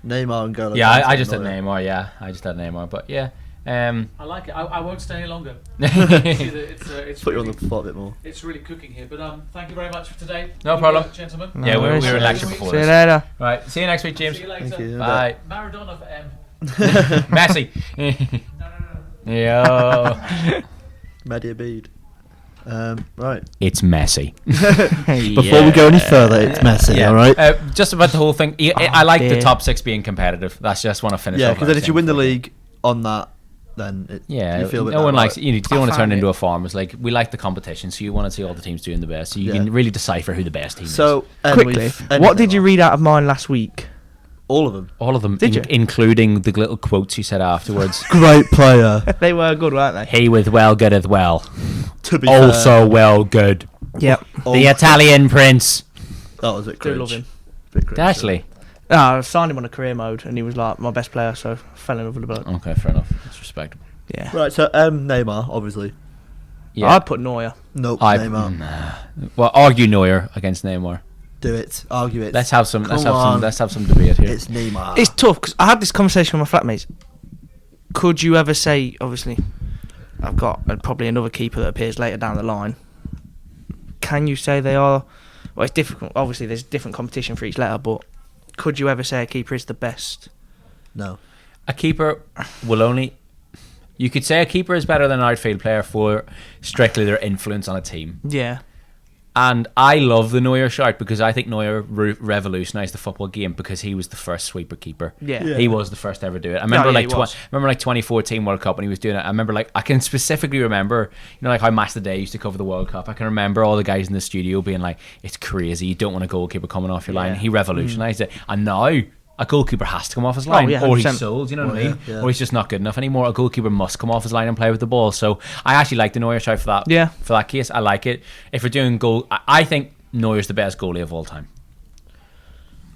Neymar and Golo.
Yeah, I just had Neymar. Yeah, I just had Neymar. But yeah.
I like it. I won't stay any longer.
It's put you on the spot a bit more.
It's really cooking here. But thank you very much for today.
No problem,
gentlemen.
Yeah, we were in lecture before.
See you later.
Right, see you next week, James.
See you later.
Thank you.
Bye.
Maradona for M.
Messi.
No.
Yo.
Media bead. Right.
It's messy.
Before we go any further, it's messy. All right.
Just about the whole thing. I like the top six being competitive. That's just want to finish.
Yeah, because then if you win the league on that, then you feel a bit
no one likes.
Right?
You don't want to turn into a farmers. Like we like the competition, so you want to see all the teams doing the best, so you can really decipher who the best team is.
So
quickly, what did you read out of mine last week?
All of them.
All of them.
Did you?
Including the little quotes you said afterwards.
Great player.
They were good, weren't they?
He was well good as well.
To be
also
fair.
well good.
Yep.
The Italian prince.
That was a bit cringe.
Do love him.
Actually.
I signed him on a career mode, and he was like my best player, so I fell in love with the bloke.
Okay, fair enough. That's respectable.
Yeah.
Right, so Neymar, obviously.
Yeah.
I'd put Neuer.
Nope, Neymar.
Well, argue Neuer against Neymar.
Do it. Argue it.
Let's have some debate here.
It's Neymar.
It's tough because I had this conversation with my flatmates. Could you ever say, obviously, I've got probably another keeper that appears later down the line. Can you say they are? Well, it's difficult. Obviously, there's different competition for each letter, but could you ever say a keeper is the best?
No.
A keeper will only. You could say a keeper is better than an outfield player for strictly their influence on a team.
Yeah.
And I love the Neuer shout because I think Neuer revolutionised the football game because he was the first sweeper keeper.
Yeah.
He was the first to ever do it. I remember like 2014 World Cup when he was doing it. I remember I can specifically remember, like how Match the Day used to cover the World Cup. I can remember all the guys in the studio being like, it's crazy, you don't want a goalkeeper coming off your line. He revolutionised it. And now a goalkeeper has to come off his line, or he's sold. You know what I mean? Yeah. Or he's just not good enough anymore. A goalkeeper must come off his line and play with the ball. So I actually like the Neuer shout for that.
Yeah.
For that case, I like it. If we're doing goal, I think Neuer's the best goalie of all time.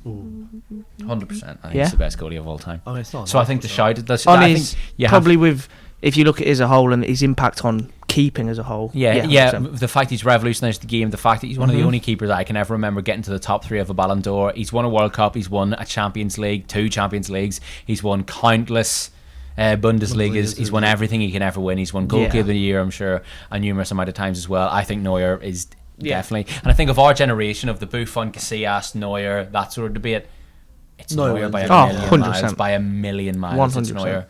100%. I think he's the best goalie of all time.
Oh, it's not.
So I think the shout.
With if you look at it as a whole and his impact on keeping as a whole.
Yeah. The fact he's revolutionised the game, the fact that he's one of the only keepers that I can ever remember getting to the top 3 of a Ballon d'Or. He's won a World Cup, he's won a Champions League, 2 Champions Leagues, he's won countless Bundesligas, he's won everything he can ever win. He's won Goalkeeper of the Year, I'm sure, a numerous amount of times as well. I think Neuer is definitely, and I think of our generation, of the Buffon, Casillas, Neuer, that sort of debate, it's Neuer by a million miles. By a million miles, 100%. It's Neuer.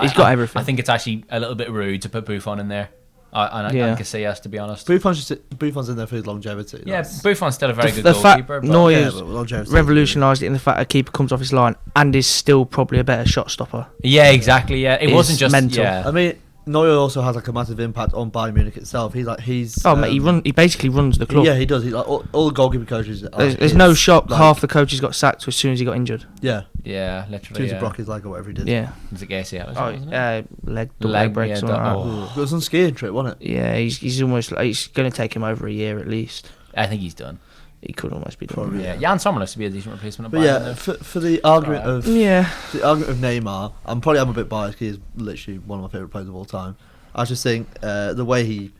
He's got everything.
I think it's actually a little bit rude to put Buffon in there. And Casillas, to be honest.
Buffon's in there for his longevity.
Yeah, Buffon's still a very good
the
goalkeeper.
Fact Neuer's revolutionised it in the fact a keeper comes off his line and is still probably a better shot stopper.
Yeah, exactly. Yeah, it wasn't just
mental.
Yeah.
I mean, Neuer also has like a massive impact on Bayern Munich itself. Mate,
he basically runs the club.
Yeah, he does. He's like all the goalkeeper coaches.
There's no shock. Half the coaches got sacked as soon as he got injured.
Yeah,
As
literally.
soon
as he broke his leg or whatever he did.
Yeah,
was it ACL?
Leg breaks.
It was some skiing trip, wasn't it?
Yeah, he's almost like he's going to take him over a year at least.
I think he's done.
He could almost be done.
Probably, yeah. Jan Sommer looks to be a decent replacement.
But for the argument of Neymar, I'm a bit biased. He is literally one of my favourite players of all time. I just think the way he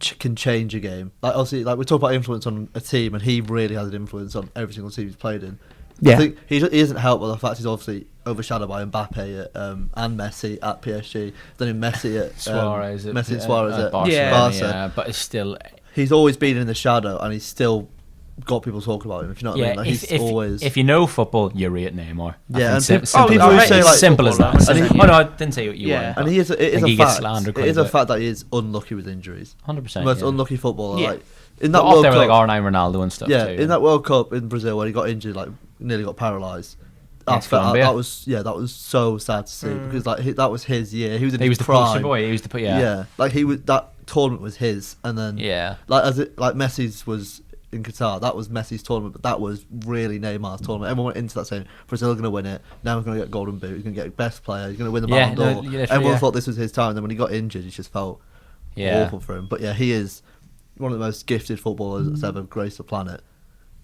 can change a game, like obviously, like we talk about influence on a team, and he really has an influence on every single team he's played in.
Yeah.
I think he isn't helped by the fact he's obviously overshadowed by Mbappe and Messi at PSG, then in Messi at
Suarez,
Messi and Suarez at
Barca.
Yeah,
but it's still.
He's always been in the shadow, and he's still got people talking about him. If you know what I mean, like he's always.
If you know football, you rate Neymar.
Yeah, and
simple
people say like
simple as that.
And
no, I didn't say what you want.
And it is a fact. It is a fact that he is unlucky with injuries.
100%.
Most unlucky footballer.
Yeah.
Like in that World
Cup,
like
R9 Ronaldo and stuff.
Yeah,
too,
in that World Cup in Brazil where he got injured, like nearly got paralysed. That was so sad to see because like that was his year. He was the poster
boy. He was the
like he was that tournament was his, and then like Messi's was in Qatar. That was Messi's tournament, but that was really Neymar's tournament. Everyone went into that saying Brazil are going to win it. Now he's going to get Golden Boot. He's going to get best player. He's going to win the Ballon d'Or. Everyone thought this was his time. And then when he got injured, he just felt awful for him. But yeah, he is one of the most gifted footballers that's ever graced the planet.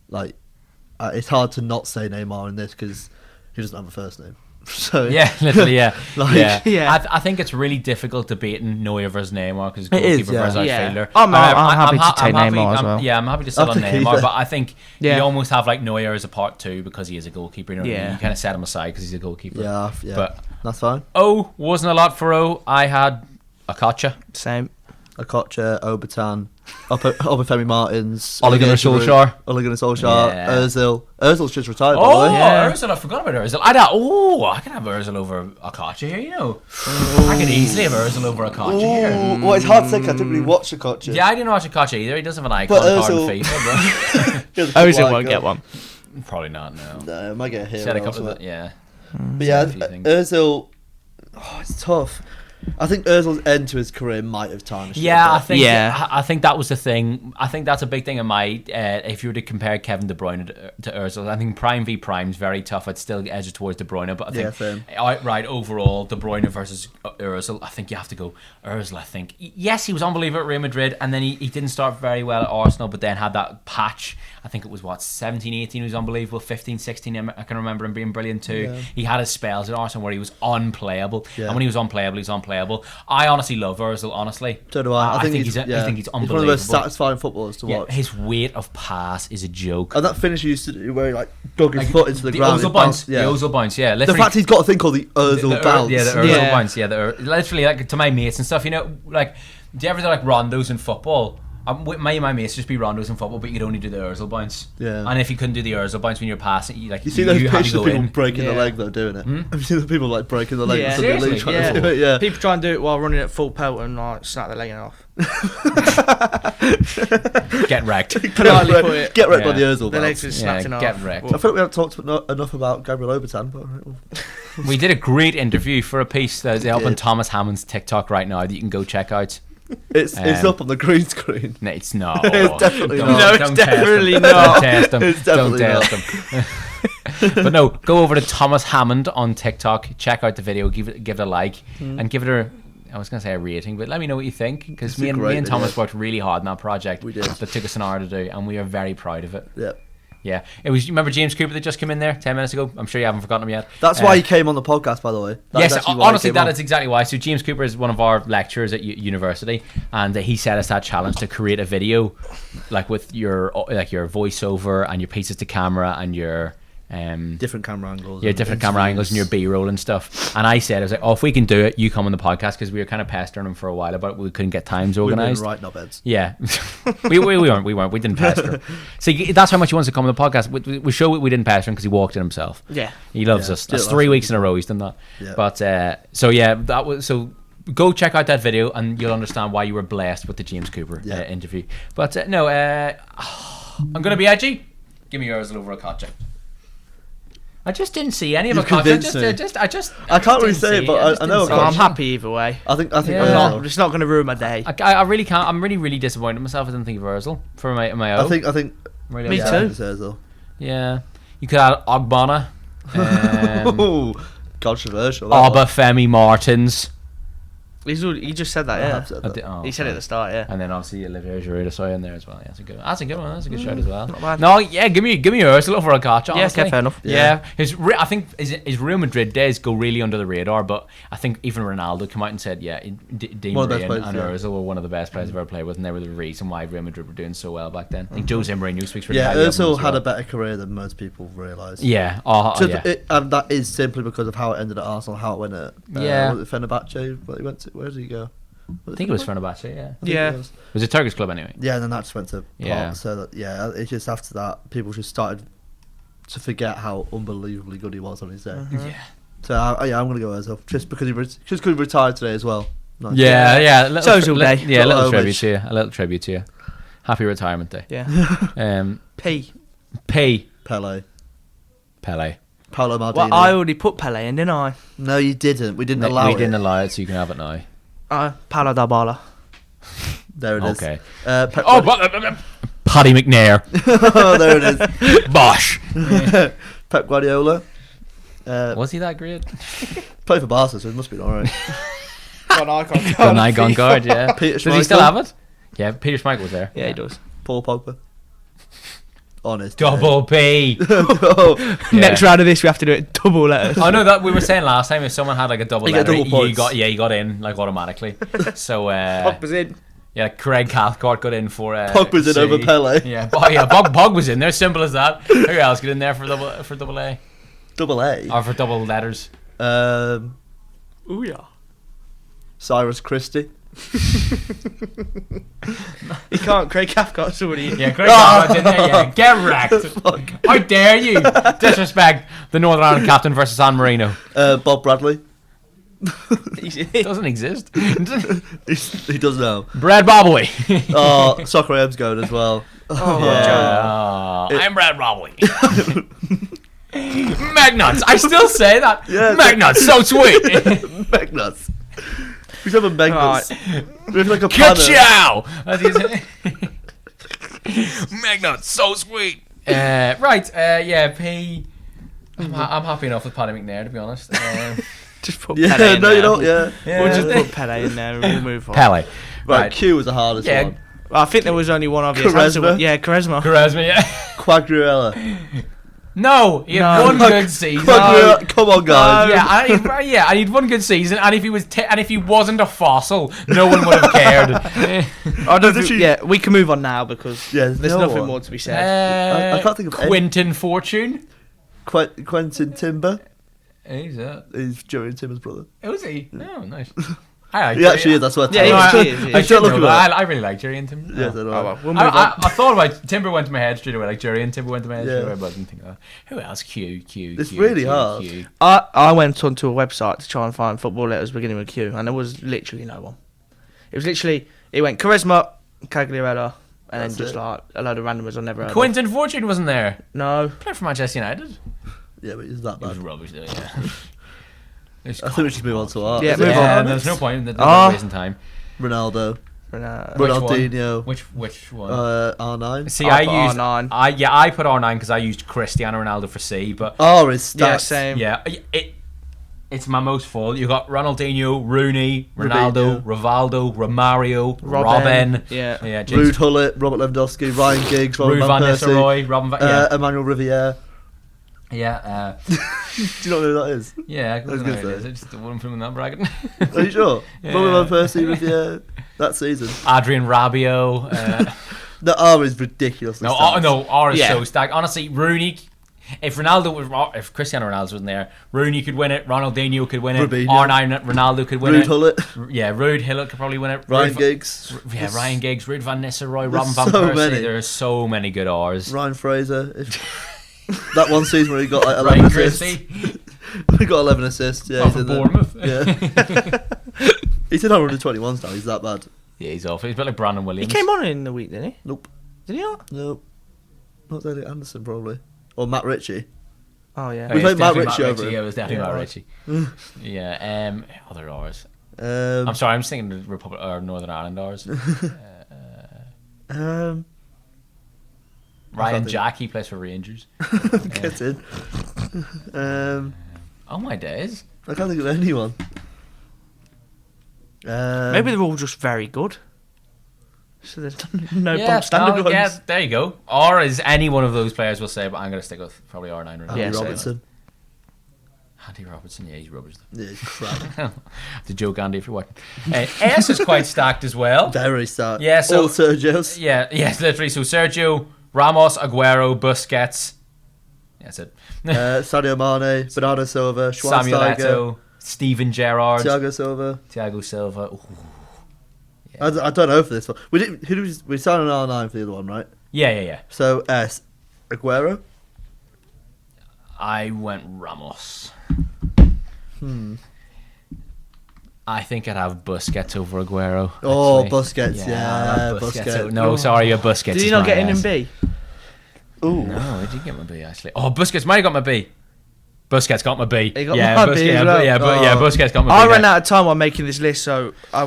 Like it's hard to not say Neymar in this because he doesn't have a first name. So
literally, I think it's really difficult debating Neuer versus Neymar because goalkeeper versus outfielder.
I'm happy to take Neymar as well.
Yeah, I'm happy to sit on Neymar, but I think you almost have like Neuer as a part two because he is a goalkeeper. You know what I mean? You kind of set him aside because he's a goalkeeper.
Yeah,
but
that's fine.
Wasn't a lot for I had Akacha.
Same.
Akacha, Obertan, Obafemi Martins,
Ole Gunnar Solskjaer,
Ozil's just retired. By the way.
Ozil, I forgot about Ozil. I can have Ozil over Akacha here. You know, I can easily have Ozil over Akacha here.
Well, it's hard to think. I didn't really watch Akacha.
Yeah, I didn't watch Akacha either. He does have an icon card in FIFA.
Ozil won't get one.
Probably not. No,
I might get a hero.
Said a couple of
But yeah, Ozil. It's tough. I think Ozil's end to his career might have tarnished.
I think that was the thing. I think that's a big thing in my. If you were to compare Kevin De Bruyne to Ozil, I think Prime v Prime is very tough. I'd still edge it towards De Bruyne, but I think outright overall, De Bruyne versus Ozil, I think you have to go Ozil. I think yes, he was unbelievable at Real Madrid, and then he didn't start very well at Arsenal, but then had that patch. I think it was 17, 18 he was unbelievable. 15, 16 I can remember him being brilliant too. Yeah. He had his spells at Arsenal where he was unplayable, and when he was unplayable, he's unplayable. I honestly love Ozil. Honestly,
so do I. I think
he's unbelievable. He's
one of the most satisfying footballers to watch.
His weight of pass is a joke.
And that finish he used to do where he dug his foot into the ground.
Ozil bounce. The Ozil bounce. Yeah.
The fact he's got a thing called the Ozil bounce.
Yeah, the Ozil bounce. Yeah, literally like to my mates and stuff. You know, like do you ever do like rondos in football? My mates just be rondos in football, but you could only do the Ozil bounce. Yeah. And if you couldn't do the Ozil bounce when you're passing, you see
those pictures of people breaking the leg though doing it. Have you seen the people like breaking the leg?
Yeah.
Seriously?
Trying to do it? Yeah. People try and do it while running at full pelt and like snap their leg off.
Get wrecked.
Politely put it.
Get wrecked by the Ozil.
The legs are snapping off.
Get wrecked.
I feel like we haven't talked enough about Gabriel Obertan, but
we did a great interview for a piece that's up on Thomas Hammond's TikTok right now that you can go check out.
It's up on the green screen.
No, it's not.
It's definitely not.
No, it's definitely not.
Don't test them.
It's definitely
Don't test them. But no, go over to Thomas Hammond on TikTok, check out the video, give it a like, and give it I was going to say a rating, but let me know what you think, because me and Thomas worked really hard on that project.
We did.
That took us an hour to do, and we are very proud of it.
Yep.
Yeah, it was. Remember James Cooper that just came in there 10 minutes ago? I'm sure you haven't forgotten him yet.
That's why he came on the podcast, by the way.
Honestly, that is exactly why. So James Cooper is one of our lecturers at university, and he set us that challenge to create a video, like with your voiceover and your pieces to camera and your
different camera angles.
Yeah, different camera angles and your B-roll and stuff. And I was like, if we can do it, you come on the podcast, because we were kind of pestering him for a while about it. We couldn't get times organised.
We were right knobheads.
Yeah. we weren't. We didn't pester him. See, that's how much he wants to come on the podcast. We show we didn't pester him because he walked in himself.
Yeah.
He loves us. That's 3 weeks in a row he's done that. Yeah. But, that was... So go check out that video and you'll understand why you were blessed with the James Cooper interview. But, I'm going to be edgy. Give me yours over a Koch. I just didn't see any of it.
I can't really say it, but I know.
I'm happy either way.
I think.
It's not going to ruin my day.
I really can't. I'm really disappointed in myself. I didn't think of Ozil for my own.
I think.
Really
me too.
Yeah, you could add Ogbonna.
Controversial.
Femi Martins.
He just said that, yeah. He said it at the start, yeah.
And then obviously Olivier Giroud in there as well. Yeah, that's a good one. That's a good shout as well.
Not bad.
No, yeah, give me Ursula for a catch.
Yeah, okay, fair enough.
Yeah, I think his Real Madrid days go really under the radar, but I think even Ronaldo came out and said, Di Maria and Ursula were one of the best players I've ever played with, and they were the reason why Real Madrid were doing so well back then. I think Jose Mourinho speaks really highly of them as well.
Ursula had a better career than most people realise.
Yeah,
and that is simply because of how it ended at Arsenal, how it went at Fenerbahce. Where did he go?
I think it was Fenerbahce, yeah.
It
was a Turkish club anyway.
Yeah, and then that just went to pot. So it's just after that, people just started to forget how unbelievably good he was on his day.
Yeah.
So I'm going to go Ozil just because he retired today as well.
Nice. Yeah.
Ozil day.
Yeah, a little tribute to you. A little tribute to you. Happy retirement day.
Yeah.
P.
Pele.
Paolo
Maldini.
Well, I already put Pele in, didn't I?
No, you didn't. We didn't allow it.
We didn't allow it, so you can have it now.
Paolo Dybala.
There it is.
Okay.
Paddy
McNair.
There it is.
Bosh.
Pep Guardiola.
Was he that great?
Played for Barca, so it must be alright.
An icon guard, yeah.
Peter Schmeichel.
Does he still have it? Yeah, Peter Schmeichel was there.
Yeah, he does.
Paul Pogba. Honest.
Double P.
Next round of this, we have to do it double letters.
I know that we were saying last time if someone had like a double letter,
you
got in like automatically. So
Pogba's in.
Yeah, Craig Cathcart got in for
Pogba's in over Pele.
Yeah, Pog was in there. Simple as that. Who else got in there for double A?
Double A.
Or for double letters?
Cyrus Christie.
He can't. Craig Cathcart's already.
Yeah, Craig Cathcart's in there. Yeah, get wrecked. How dare you disrespect the Northern Ireland captain versus San Marino?
Bob Bradley.
He doesn't exist.
He does now.
Brad Bobley.
Soccer M's going as well.
I'm Brad Bobley. Magnuts. I still say that.
Yeah,
Magnuts, so sweet.
Magnuts. We have a Magnuts. We have like a
Ka-chow! Magnuts, so sweet. P. I'm happy enough with Paddy McNair, to be honest.
Just put Pele in there.
No, you don't. Yeah.
We'll just put Pele in there and we'll move on.
Pele.
Right, Q was the hardest one.
Well, I think there was only one obvious
answer.
Yeah, Quaresma,
yeah.
Quagliarella.
No, he had one good season.
Come on, guys.
I need one good season, and if he was, and if he wasn't a fossil, no one would have cared.
We can move on now because there's nothing more to be said.
I can't think of
Quentin Fortune.
Quentin Timber.
Who's that?
He's Jurriën Timber's brother.
Is he? Oh, nice.
He actually is. That's what.
He is.
I really like Jurriën Timber.
Yes,
I thought about Timber went to my head straight away. Like Jurriën Timber went to my head straight away, but I didn't think of that. Who else? Q.
It's really hard.
I went onto a website to try and find football letters beginning with Q, and there was literally no one. It was literally it went Quaresma, Quagliarella, and then just like a load of randomers I never heard of.
Quentin Fortune wasn't there.
No.
Played for Manchester United.
Yeah, but he's that bad.
He was rubbish though, yeah.
I think we should move on to art.
Yeah, move on.
There's no point. There's no wasting time.
Ronaldo.
Ronaldinho. Which one?
R9.
See, I used
R9.
I put R9 because I used Cristiano Ronaldo for C, but
R is stats.
Yeah, same.
Yeah, it's my most full. You got Ronaldinho, Rooney, Ronaldo, Rivaldo, Romario, Robin.
Yeah.
Ruud Gullit, Robert Lewandowski, Ryan Giggs, Robin
Van Nistelrooy, Robin Van
Emmanuel Riviere.
Yeah.
Do you not know who that is?
Yeah, I was going to say. Is it just the one from that bracket?
Are you sure? Robin Van Persie Riviere that season.
Adrian Rabiot.
The R is ridiculous.
R is so stacked. Honestly, Rooney. If Cristiano Ronaldo wasn't there, Rooney could win it. Ronaldinho could win it.
Rubinho.
R9 Ronaldo could win
Ruud
it.
Hullet.
Yeah, Ruud Hullet could probably win it.
Ryan Giggs.
Ryan Giggs, Ruud van Nistelrooy,
There's
Robin van
so
Persie.
many.
There are so many good R's.
Ryan Fraser. That one season where he got like 11
Ryan
assists.
Christie.
He got 11 assists. Yeah,
Oh, for Bournemouth.
Yeah. He's in our under 21s now. He's that bad.
Yeah, he's awful. He's a bit like Brandon
He
Williams.
came on in the week, didn't he?
Nope.
Did he not?
Nope. Not Elliot Anderson, probably. Or Matt Ritchie.
Oh, yeah.
We
it's
played Matt
definitely
Ritchie over him.
Yeah, it was definitely
Yeah,
Matt
right.
Ritchie. Yeah. Other R's.
Um,
I'm sorry. I'm just thinking the Republic or Northern Ireland R's.
um,
Ryan
think-
Jack. He plays for Rangers.
get in.
Oh my days.
I can't think of anyone.
Maybe they're all just very good. So there's no
Yeah,
bog standard ones.
yeah, there you go. Or is any one of those players will say, but I'm going to stick with probably R9 Ronaldo.
Andy
Yeah, same.
Robertson.
Andy Robertson, yeah, he's rubbish.
Yeah, he's crap.
The joke, Andy, if you're watching. S is quite stacked as well.
Very start.
Yeah, so-
all Sergio's.
Yeah, literally. So Sergio, Ramos, Aguero, Busquets. Yeah, that's it.
Sadio Mane, Bernardo Silva,
Samuel
Schweinsteiger,
Eto'o, Steven Gerrard,
Thiago Silva.
Thiago Silva. Ooh.
I don't know for this one. We signed an R9 for the other one, right?
Yeah.
So S, Aguero.
I went Ramos. I think I'd have Busquets over Aguero.
Oh,
actually.
Busquets,
I'd
yeah,
have
Busquets.
No, sorry, a Busquets.
Did
is
he not
my
get in
S.
in B?
Ooh.
No, he did get my B actually. Oh, Busquets might have got my B. Busquets got my B.
He got
yeah,
my
Busquets,
B as well.
Busquets got my B.
I ran out of time while making this list, so I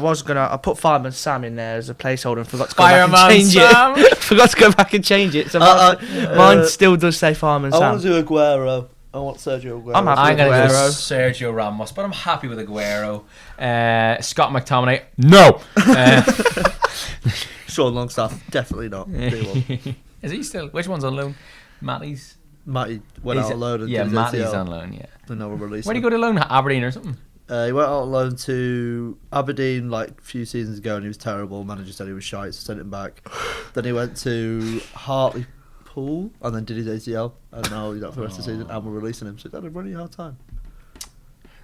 put Fireman Sam in there as a placeholder and forgot to go back
Fireman
and change
Sam.
it. Forgot to go back and change it. So mine still does say Fireman
I
Sam.
want to do Aguero. I want Sergio Aguero.
I'm happy.
I'm going to go
Aguero.
Sergio Ramos, but I'm happy with Aguero. Scott McTominay, no.
Sean Longstaff, definitely not. D1.
Is he still? Which one's on loan? Matty's.
Matty went out on loan and
Yeah,
did his
Matty's
ACL.
on loan. Yeah.
And now we're releasing
Where did he
him.
go to loan? Aberdeen or something?
He went out on loan to Aberdeen like a few seasons ago and he was terrible. Manager said he was shite, so sent him back. Then he went to Hartlepool and then did his ACL. And now he's out for the rest of the season and we're releasing him. So he's had a really hard time.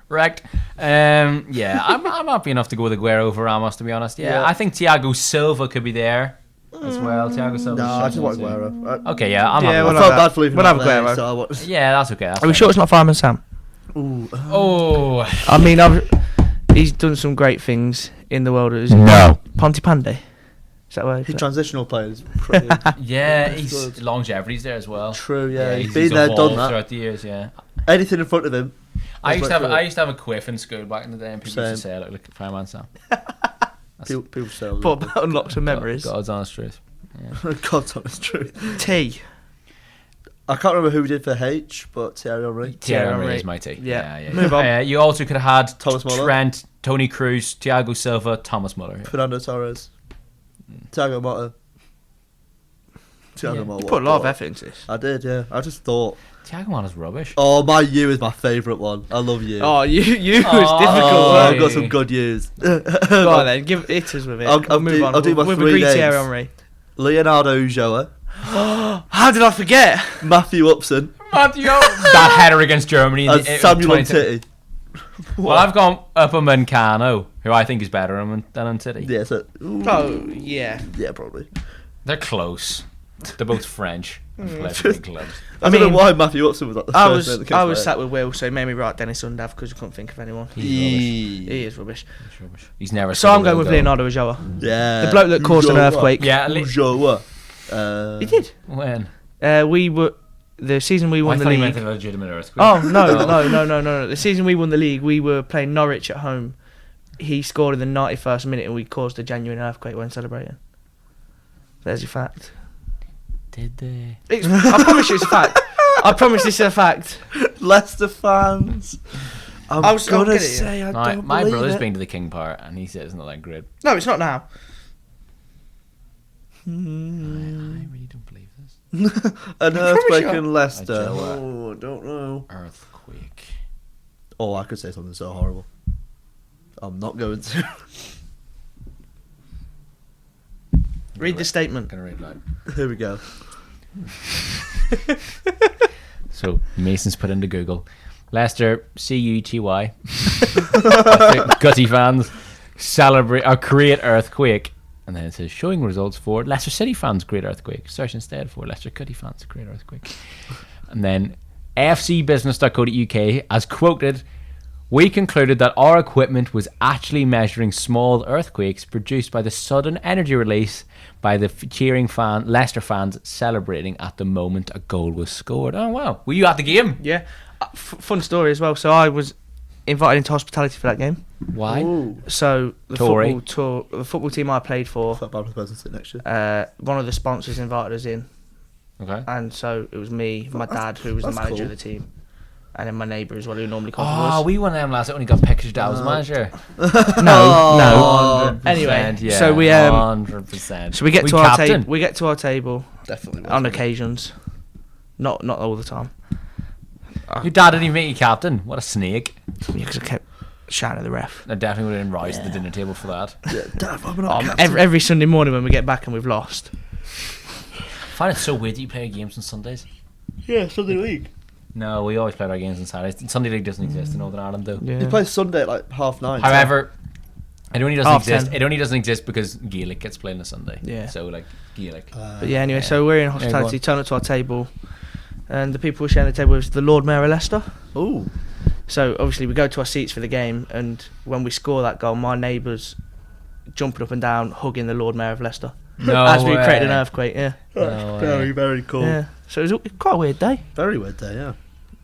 Wrecked. Yeah, I'm happy enough to go with Aguero over Ramos, to be honest. Yeah, I think Thiago Silva could be there as well. Thiago Silva.
No, I just want Aguero.
Okay, yeah, I'm
Yeah,
happy
I
with
we'll
felt
have
bad
that.
for leaving
We'll
him
have
out there,
Aguero.
so I want...
Yeah, that's okay. That's
Are we sure it's not Fireman Sam?
Ooh.
Oh,
I mean, he's done some great things in the world.
No.
Pontypandy. Is that where
His transitional players pretty
yeah,
That's
he's
good.
longevity's there as well.
true, yeah. He's
he's
been there,
evolved
done that.
throughout the years. Yeah,
Anything in front of him.
I used to have
went through it.
a quiff in school back in the day, and people used to say I look like Fireman Sam.
People say I was
But
a
unlock some memories.
God's honest truth.
bit- God's honest truth.
T.
I can't remember who we did for H, but Thierry Henry.
Thierry
Henry.
Henry is my take.
Yeah.
yeah.
Move on.
You also could have had
Thomas Muller.
Trent, Tony Cruz, Thiago Silva, Thomas Muller. Yeah.
Fernando Torres. Thiago Motta. Thiago
Yeah.
Motta.
You put a lot of effort into this.
I did, yeah. I just thought...
Thiago Motta's rubbish.
Oh, my U is my favourite one. I love you.
Oh, you was
Oh.
difficult.
Oh,
weren't
I've got
you?
some good U's.
Go on then, give it us with it.
I'll
We'll move
do-
on.
I'll do my
We've
three
agreed
names.
Thierry Henry.
Leonardo Ulloa.
How did I forget?
Matthew Upson.
Matthew, that header against Germany.
And Samuel Umtiti.
Well, I've gone Upperman Cano, who I think is better than Umtiti.
Yeah, so...
Oh, yeah.
Yeah, probably.
They're close. They're both French. And play for big clubs.
I don't know why Matthew Upson was like the
I
first
was
name that came
I
to
was
my
sat
head.
with Will, so he made me write Dennis Undav because we couldn't think of anyone.
He's
He is rubbish.
rubbish. He's never.
So I'm going with Leonardo Ulloa.
Yeah.
The bloke that caused an
Ulloa.
earthquake.
Yeah,
Ulloa.
He did.
When?
We were the season we
I
won the
thought he meant
league.
a legitimate earthquake.
Oh no! The season we won the league, we were playing Norwich at home. He scored in the 91st minute, and we caused a genuine earthquake when celebrating. There's your fact.
Did they?
I promise you it's a fact. I promise this is a fact.
Leicester fans. I'm
I'll
gonna
get it,
say I
My,
don't
my
believe
brother's
it.
been to the King Power, and he says it's not that great.
No, it's not now.
I really don't believe this.
An
promise
earthquake
you.
in Leicester.
I don't
Oh, I don't know.
Earthquake.
Oh, I could say something so horrible. I'm not going to.
Read the statement.
Gonna read loud.
Here we go.
So Mason's put into Google. Leicester, CUTY. Gutty fans celebrate or create earthquake. And then it says showing results for Leicester City fans create earthquake. Search instead for Leicester City fans create earthquake. And then fcbusiness.co.uk has quoted, "We concluded that our equipment was actually measuring small earthquakes produced by the sudden energy release by the cheering Leicester fans celebrating at the moment a goal was scored." Oh wow, were you at the game?
Yeah, fun story as well. So I was invited into hospitality for that game.
Why?
Ooh.
So the
Tory.
football team I played for,
Felt bad for the person sitting next to you.
one of the sponsors invited us in,
Okay.
and so it was me, my dad, who was the
that's
manager
cool.
of the team, and then my neighbour as well, who normally comes with
Oh,
us.
we won them last. Only got pictures that was manager.
No.
100%,
Anyway,
yeah,
so we
100%.
So we get to our
captain.
table. We get to our table
Definitely.
on occasions, not all the time.
Your dad didn't even make you captain. What a snake!
Because I kept shouting at the ref.
I definitely would have been rise to the dinner table for that.
Yeah, Dad, I'm not captain.
Every Sunday morning when we get back and we've lost.
I find it so weird that you play games on Sundays.
Yeah, Sunday League.
No, we always play our games on Saturdays. Sunday League doesn't exist in Northern Ireland, though.
Yeah.
You play Sunday at like 9:30.
However, it only doesn't
Half
exist.
10.
It only doesn't exist because Gaelic gets played on a Sunday.
Yeah.
So like Gaelic.
But yeah, anyway, so we're in
go
hospitality,
on.
turn up to our table, and the people we're sharing the table with is the Lord Mayor of Leicester.
Ooh.
So obviously we go to our seats for the game, and when we score that goal, my neighbour's jumping up and down, hugging the Lord Mayor of Leicester.
No
As we
way.
created an earthquake, yeah.
No
very,
way.
very cool.
Yeah. So it was quite a weird day.
Very weird day, yeah.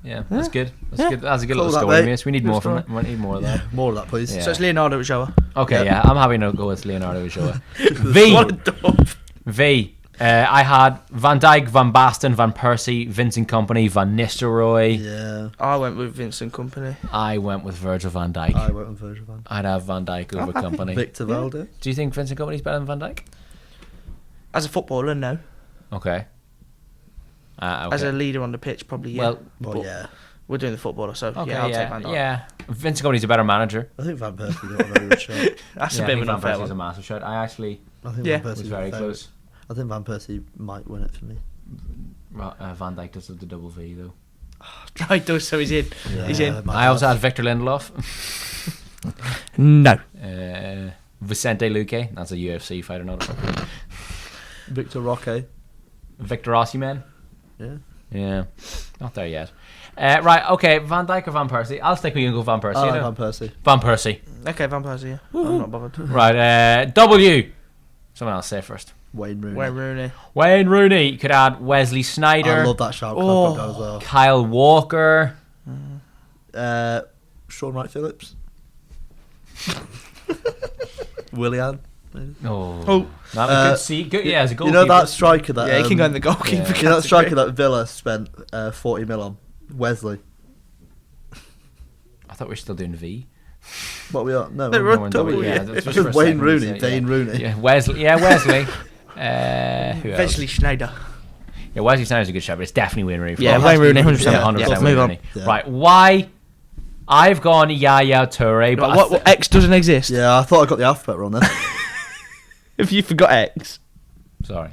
Yeah, that's good. That's
Yeah.
good. That's a good
Cool
little
that,
story,
mate.
miss. We need
Good
more from
story.
it. We need more of that.
More of that, please.
Yeah.
So it's Leonardo Ochoa.
Okay,
Yeah.
yeah, I'm happy to go with Leonardo Ochoa. V.
What a dub.
V. I had Van Dijk, Van Basten, Van Persie, Vincent Kompany, Van Nistelrooy.
Yeah.
I went with Vincent Kompany.
I went with Virgil van Dijk.
I went on Virgil van.
I'd have Van Dijk over Kompany.
Victor Valde.
Do you think Vincent Kompany's better than Van Dijk?
As a footballer, no.
Okay. Okay.
As a leader on the pitch, probably yeah.
Well,
Well, yeah.
We're doing the footballer, so
okay,
yeah, I'll take Van Dijk.
yeah. Vincent Kompany's a better manager.
I think Van Persie got a very good shot.
That's
Yeah,
a
I
bit
think
of an unfair
Van Persie's a
one.
massive shot. I actually
I think
Yeah.
Van Persie
was very
favourite.
close.
I think Van Persie might win it for me.
Van Dijk does have the double V though.
Oh, he does, so he's in. He's in.
might
I also
have.
had Victor Lindelof.
No.
Vicente Luque. That's a UFC fighter, not a footballer.
Victor Roque.
Victor Osimhen.
Yeah.
Yeah, not there yet. Right, okay, Van Dijk or Van Persie? I'll stick with you and go Van Persie.
I
you
like
know?
Van Persie.
Van Persie.
Okay, Van Persie, yeah. I'm not bothered.
Right, W. Someone else say first.
Wayne Rooney.
Wayne Rooney.
Wayne Rooney. You could add Wesley Sneijder.
I love that shout.
Oh.
I've got that as well.
Kyle Walker.
Sean Wright Phillips. Willian.
Oh. That was good. See, good. Yeah, as a
You
goalkeeper.
know that striker that.
Yeah, he can go in the goalkeeper.
yeah.
You know that striker that Villa spent 40 mil on? Wesley.
I thought we were still doing V.
What we are? No,
No,
we're
we're
W,
W.
yeah, that's just
Wayne
for a second,
Rooney,
isn't it?
Dane Rooney.
Yeah, Wesley. Yeah, Wesley. Who else?
Wesley Schneider.
Yeah, Wesley Sneijder's a good shot, but it's definitely Wayne Rooney. for
Yeah,
me.
Wayne Rooney, 100%.
Yeah,
100%
Yeah,
Wayne
move on.
Rooney.
Yeah.
Right, why? I've gone Yaya Toure, but
What X doesn't exist?
Yeah, I thought I got the alphabet wrong then.
If you forgot X.
Have
Sorry.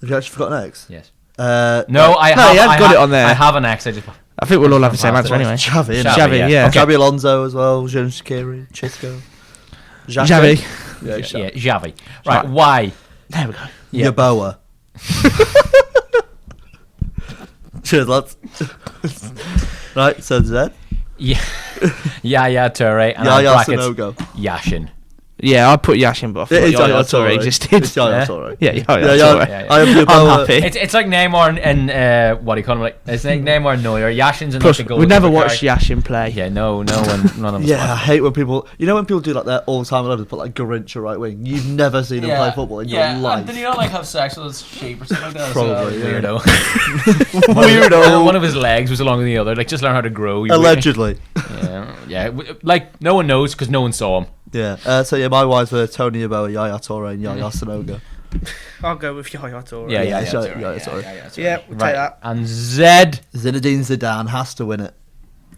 you actually forgotten X?
Yes.
No,
I
No,
have.
you have
I
got
have,
it on there.
I have an X. I just.
I think we'll all have the same answer anyway.
Xavi. innit?
Xavi,
yeah.
Okay.
Xabi Alonso as well. Jean Shaqiri. Chisco.
Xavi.
Yeah,
Yeah, Xavi. Right,
Right.
why?
There we go.
Yeah.
Yaboa. Cheers, lads. Right, so Z.
Yeah. Yaya Toure and
Yaya
brackets
Sanogo.
Yashin.
Yeah, I put Yashin, but I
It
thought
is
Yaya
Yaya
Toure
Toure.
existed.
It's Yaya
Yeah.
Toure.
Yeah, Yaya
Yeah,
Toure.
Yeah,
I am
I'm
Yaboa.
happy.
It's like Neymar and what do you call him? Like it's like Neymar and Neuer. Yashin's in
Plus,
like the goal.
we've never watched Yashin play.
Yeah, no one, none of us.
Yeah, I
watched.
hate when people. You know when people do like their all-time 11, put like Garincha right wing. You've never seen him play football in your life.
Did he not like have sex with his sheep or something like that?
Probably, yeah.
Weirdo.
Weirdo.
One of his legs was along with the other. Like just learn how to grow. you
Allegedly.
Yeah. Like no one knows because no one saw him.
Yeah. So yeah, my wives were Tony Yaboa, Yaya Toure, and Yaya Sanogo.
I'll go with Yaya Toure.
Yeah,
Yeah,
yeah,
so-
yeah,
yeah, sorry.
Yeah, we'll
Right.
take that.
And Zed.
Zinedine Zidane has to win it.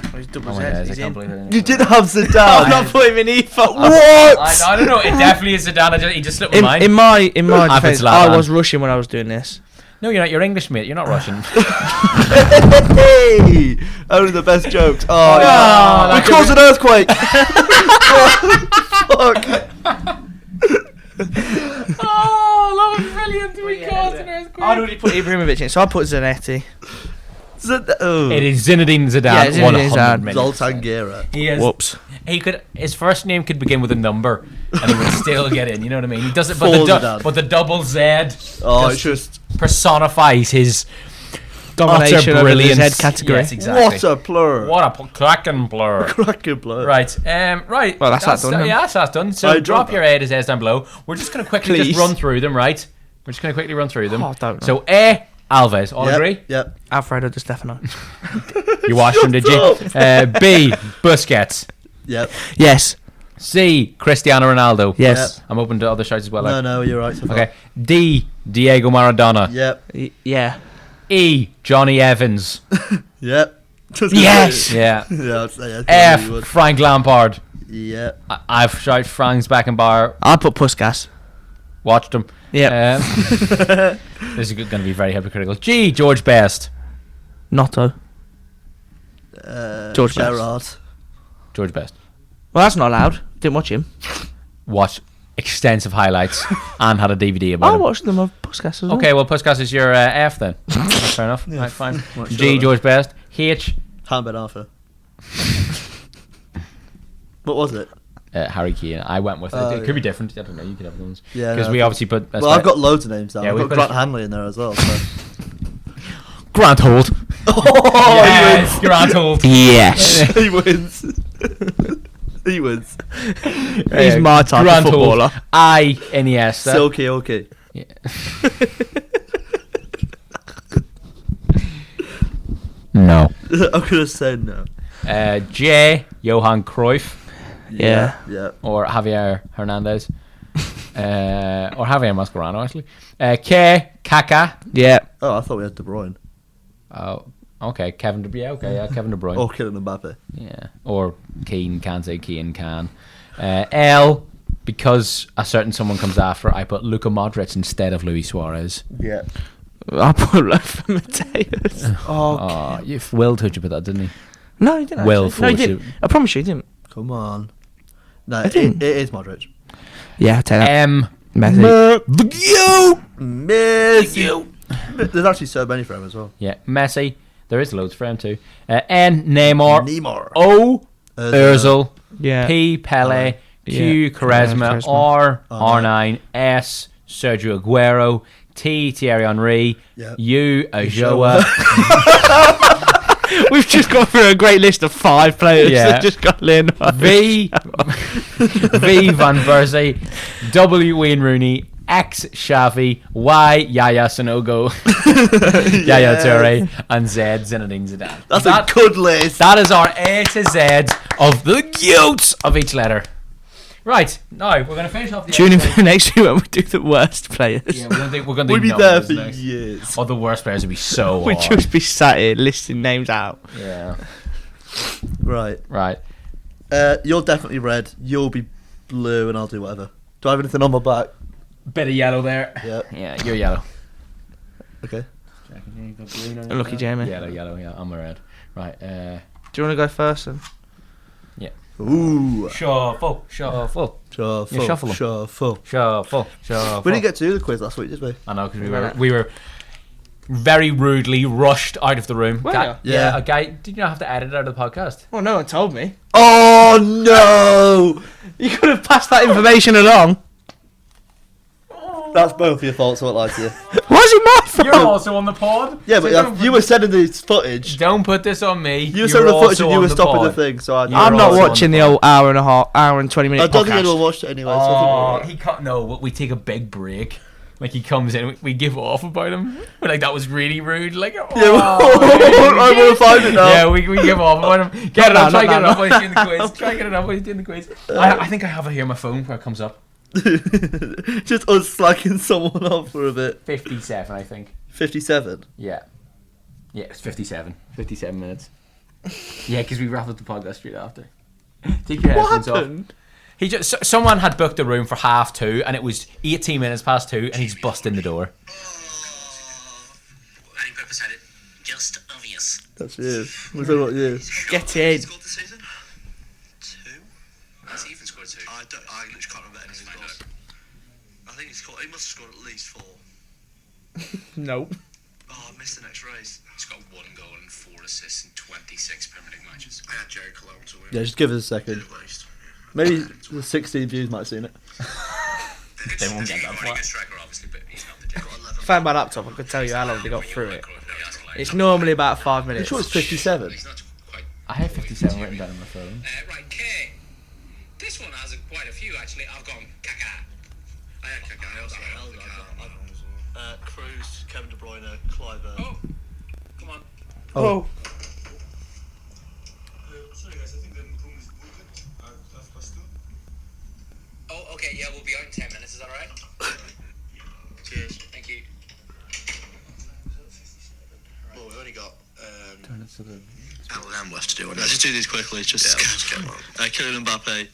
Oh, he's double
Oh
Z.
my days, I
He's
can't
in.
believe it.
You did have
I've
Zidane.
not put him in either.
What?
I don't know. It definitely is Zidane. He just slipped my mind.
In my
I've been
defence,
Zlatan.
I was rushing when I was doing this.
No, you're not. You're English, mate. You're not Russian.
Hey! Only the best jokes. Oh, yeah. We caused an earthquake. Fuck.
Oh, that was brilliant. We caused an earthquake.
I'd already put Ibrahimovic in, so I put Zanetti.
It is Zinedine Zidane.
Yeah, Zinedine Zidane.
Zoltan Gera.
He is.
Whoops.
His first name could begin with a number, and he would still get in. You know what I mean? He does it, but the double Z.
Oh, it's just
personifies his
Domination
utter
over the
brilliance.
Z category.
Yes, exactly.
what a blur.
What a cracking blur.
Cracking blur.
Right, right.
Well, that's done.
Yeah, that's done. So drop your A to Z's down below. We're just going to quickly just run through them, right? We're just going to quickly run through them.
Oh, I don't know.
So A, Alves. All agree?
Yep.
Alfredo Di Stefano.
You watched him, did you? B, Busquets.
Yep.
Yes.
C, Cristiano Ronaldo.
Yes.
I'm open to other shouts as well.
No, you're right. So far.
Okay. D, Diego Maradona.
Yep.
Yeah.
E, Johnny Evans.
Yep.
Yes.
Yeah.
Yeah, I'd say
F, Frank Lampard.
Yep.
I've shouted Frank's Beckenbauer.
I put Puskas.
Watched him.
Yeah.
This is going to be very hypocritical. G, George Best.
Notto. George
Gerrard.
George Best.
Well, that's not allowed. Didn't watch him.
Watched extensive highlights and had a DVD
I
about him.
watched them of Puskas as well.
Okay, well, Puskas is your F then. That's fair enough. Right, fine. G, George Best. H,
Han Ben Arthur. What was it?
Harry Kane. I went with it. It could be different. I don't know. You could have ones.
Yeah.
Because we obviously put.
Well, I've got loads of names down.
Yeah,
I've got Grant Hanley in there as well. So.
Grant Holt.
Oh,
Yes, Grant Holt.
Yes.
he wins. He wins.
He's my type
Grant
of footballer.
Holt. I, Iniesta.
Silky, okay.
Yeah. No.
I'm gonna say no.
J, Johan Cruyff.
Yeah.
Yeah.
Or Javier Hernandez. Or Javier Mascherano, actually. K, Kaká.
Yeah.
Oh, I thought we had De Bruyne.
Oh, okay. Kevin De Bruyne. Yeah, okay, yeah, Kevin De Bruyne.
Or Kylian Mbappe.
Yeah. Or Keane, can't say Keane can. L, because a certain someone comes after, I put Luka Modric instead of Luis Suarez.
Yeah.
I put Rafa Mateus.
Oh, Will told you about that, didn't he?
No, he didn't.
Will
actually. No, he
force
didn't.
you.
I promise you, he didn't.
Come on. No,
I didn't.
it is Modric.
Yeah, I'll tell you that.
M,
Messi.
Messi. There's actually so many for him as well.
yeah, Messi. There is loads for him too. N, Neymar.
Neymar.
O, Ozil.
Yeah.
P, Pele. Q,
Yeah.
Charisma.
Charisma.
R, R9. S, Sergio Aguero. T, Thierry Henry.
Yeah.
U, Ajoa.
We've just gone through a great list of 5 players
Yeah.
that just got Leonardo.
V, Van Persie. W, Wayne Rooney. X, Xavi. Y, Yaya Sanogo. Yaya Toure. And Z, Zinedine Zidane.
That's a good list.
That is our A to Z of the goats of each letter. Right, now we're going to finish off the
Tune in
episode.
for the next week when we do the worst players.
Yeah, we're going to do
We'll be there
numbers
for
next.
years.
Oh, the worst players would be so
We'd
hard.
just be sat here listing names out.
Yeah.
Right.
Right.
You're definitely red. You'll be blue, and I'll do whatever. Do I have anything on my back?
Bit of yellow there.
Yeah.
Yeah, you're yellow.
Okay.
Lucky Jamie.
Yellow, yeah. I'm a red. Right.
Do you want to go first? Then?
Ooh.
Shuffle.
Shuffle.
shuffle 'em.
Shuffle. We didn't get to do the quiz last week, did we?
I know, because we were very rudely rushed out of the room.
Were
Guy,
you?
yeah, a guy. Did you not have to edit it out of the podcast?
Well, no one told me.
Oh no!
You could have passed that information along.
That's both your faults. I won't lie to you.
Why is it my fault?
You're also on the pod.
Yeah,
so
but
don't
you were sending the footage.
Don't put this on me.
You were sending the footage, and you were stopping the thing. So
You're
I'm not
also
watching
on
the
the
old hour and 20 minute
I don't think
podcast.
anyone watched it anyway. So I think
Oh,
we're all right.
he can't. No, we take a big break. Like he comes in, we give off about him. We're like, that was really rude. Like, oh,
Yeah, I want to find it now.
yeah, we give off about him. Get it
No,
up, try to get it
no.
up while he's doing the quiz. Try to get it up while he's doing the quiz. I think I have it here on my phone where it comes up.
Just us slacking someone off for a bit.
57, I think.
57.
Yeah. Yeah, it's 57. 57 minutes. Yeah, because we wrapped up the podcast straight after. Take your
What
headphones off.
happened?
He just someone had booked the room for 2:30, and it was 18 minutes past 2, and he just busted in the door.
ever said it. Just obvious.
That's you. We're talking about you.
Get in.
Scored this season? 2. Has he even scored 2? I literally can't remember any of his goals. I think he must have scored at least 4.
Nope.
Oh, I missed the next race. He's got 1 goal and 4 assists in 26 Premier League matches. I had Jerry Cologne to win.
Yeah, just give us a second.
At least.
Maybe the 16 views might have seen it.
They won't get that
He's a
far.
good striker, obviously, but he's not the Jerry.
Found my laptop. I could tell you how long they got through it. It's normally about 5
I'm
minutes.
sure it's 57.
He's not quite.
I have 57 written down on my phone.
Right, K. This one has quite a few, actually. I've gone Kaká. I had Kaká. I also had
Cruz, Kevin De Bruyne, Cliver.
Oh, come on.
Oh.
Sorry guys, I think the room is booked at 2:30.
Oh, okay, yeah, we'll be out in 10 minutes, is that alright? Cheers, thank you. Well, we've only got LM left to do. Let's just do these quickly, just get on. Kylian Mbappe.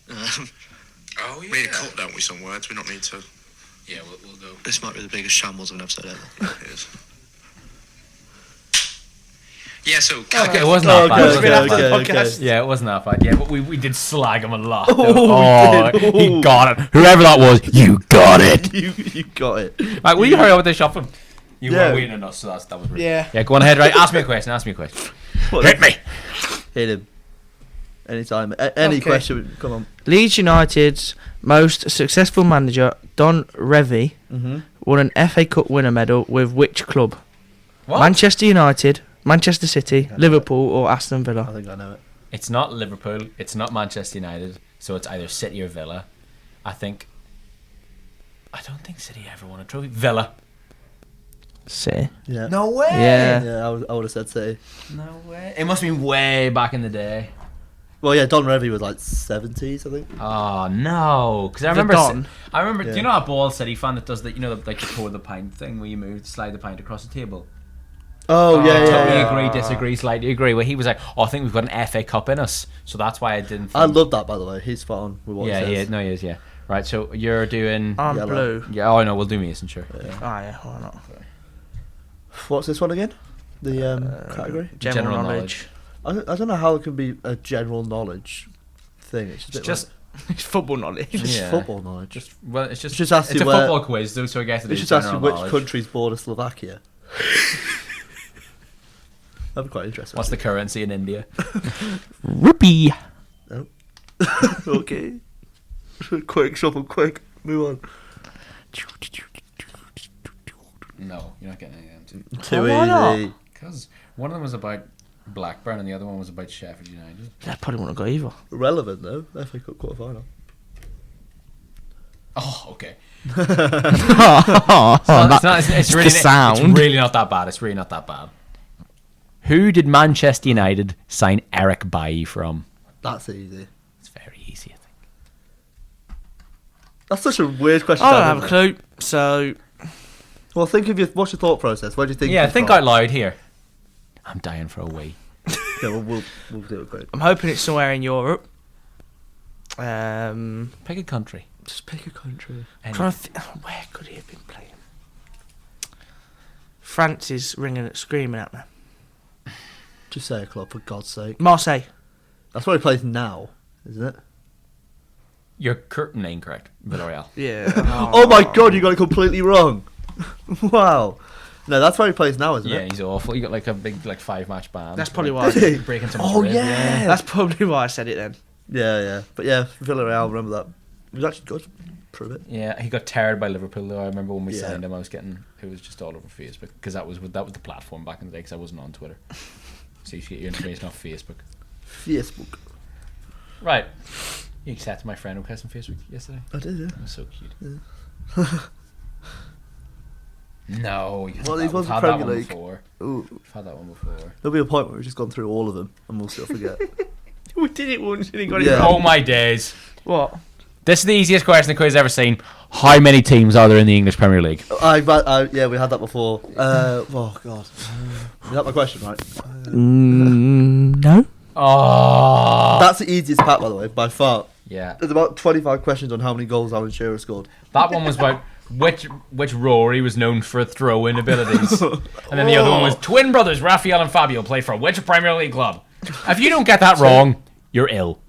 Oh, yeah. We need to cut, don't we, some words? We don't need to. Yeah, we'll go. This might be the biggest shambles of an episode ever. Yeah, it is. Yeah, so
Okay, it wasn't that bad.
Okay,
was it?
okay.
Yeah, it wasn't that bad. Yeah, but we did slag him a lot.
Oh, we did.
He got it. Whoever that was, you got it.
You got it.
Right, will you hurry up with the shopping? You
Yeah.
were waiting on us, so that was rude.
Yeah.
Yeah, go on ahead. Right, ask me a question. Hit me.
Hit him. Anytime. Any
Okay.
question. Come on.
Leeds United's most successful manager, Don Revie, won an FA Cup winner medal with which club?
What?
Manchester United, Manchester City, Liverpool, or Aston
I
Villa?
think I know it.
It's not Liverpool. It's not Manchester United. So it's either City or Villa. I don't think City ever won a trophy. Villa.
City.
Yeah.
No way.
Yeah.
Yeah, I would have said City.
No way. It must have been way back in the day.
Well, yeah, Don Revie was like 70s, I think.
Oh no! Because I
The
remember.
Don?
I remember.
Yeah.
Do you know that Ball City fan that does the like the pour the pint thing where you slide the pint across the table?
Oh, yeah,
Totally
yeah.
agree, disagree, slightly agree. Where he was like, "Oh, I think we've got an FA Cup in us," so that's why I didn't. Think.
I love that, by the way. He's spot on with what
Yeah,
he says.
he is. Yeah. Right. So you're doing.
I'm
Yellow.
blue.
Yeah. Oh no, we'll do Mason. Sure.
Oh, yeah, why not?
What's this one again? The category?
General
General
knowledge.
I don't know how it can be a general knowledge thing. It's just, a bit
Just.
It's football knowledge.
like, it's
Yeah.
football knowledge.
It's just.
Just ask
it's
you
a
where-
football quiz, though. So I guess it
It's
is
just ask you
general
which
knowledge.
countries border Slovakia. That'd be quite interesting.
What's the currency in India? Rupee.
Okay. Quick, shuffle, quick. Move on.
No, you're not getting any of them.
Too
why not?
easy.
Because one of them was about Blackburn and the other one was about Sheffield United.
I probably wouldn't have got either.
Relevant, though. FA Cup quarter final.
Oh, okay.
It's
It's really,
the sound.
It's really not that bad. It's really not that bad. Who did Manchester United sign Eric Bailly from?
That's easy.
It's very easy, I think.
That's such a weird question.
I
to
don't have a
isn't
clue. So,
it? Well, think of what's your thought process? Where do you think?
Yeah,
it's
think
from?
out loud here. I'm dying for a wee.
Yeah, we'll do it quick.
I'm hoping it's somewhere in Europe.
Pick a country.
Just pick a country.
Trying to where could he have been playing? France is screaming at me.
Just say a club, for God's sake.
Marseille.
That's where he plays now, isn't it?
You're incorrect. Villarreal.
Yeah.
Oh my God, you got it completely wrong. Wow. No, that's where he plays now, isn't
Yeah,
it?
he's awful. You got like a big 5-match ban.
That's probably why.
Did he?
Breaking some.
Oh yeah.
That's probably why I said it then.
Yeah. But yeah, Villarreal. Remember that? He was actually good. Prove it.
Yeah, he got teared by Liverpool though. I remember when we
Yeah.
signed him, it was just all over Facebook because that was the platform back in the day because I wasn't on Twitter. So you should get your information off Facebook.
Facebook.
Right. You accepted my friend request on Facebook yesterday.
I did, yeah.
It was so cute. No, you've
Well,
had
these
that,
ones
we've
are
had that
Premier
one
League.
before.
Ooh.
We've had that one before.
There'll be a point where we've just gone through all of them and we'll still forget.
We did it once and he got
Yeah.
it
Oh
wrong.
my days.
What?
This is the easiest question the quiz ever seen. How many teams are there in the English Premier League?
Yeah, we had that before. Oh God. Is that my question, right?
No.
Oh.
That's the easiest part, by the way, by far.
Yeah.
There's about 25 questions on how many goals Alan Shearer scored.
That one was about which Rory was known for throwing abilities, and then the other one was twin brothers Raphael and Fabio play for which Premier League club? If you don't get that wrong, you're ill.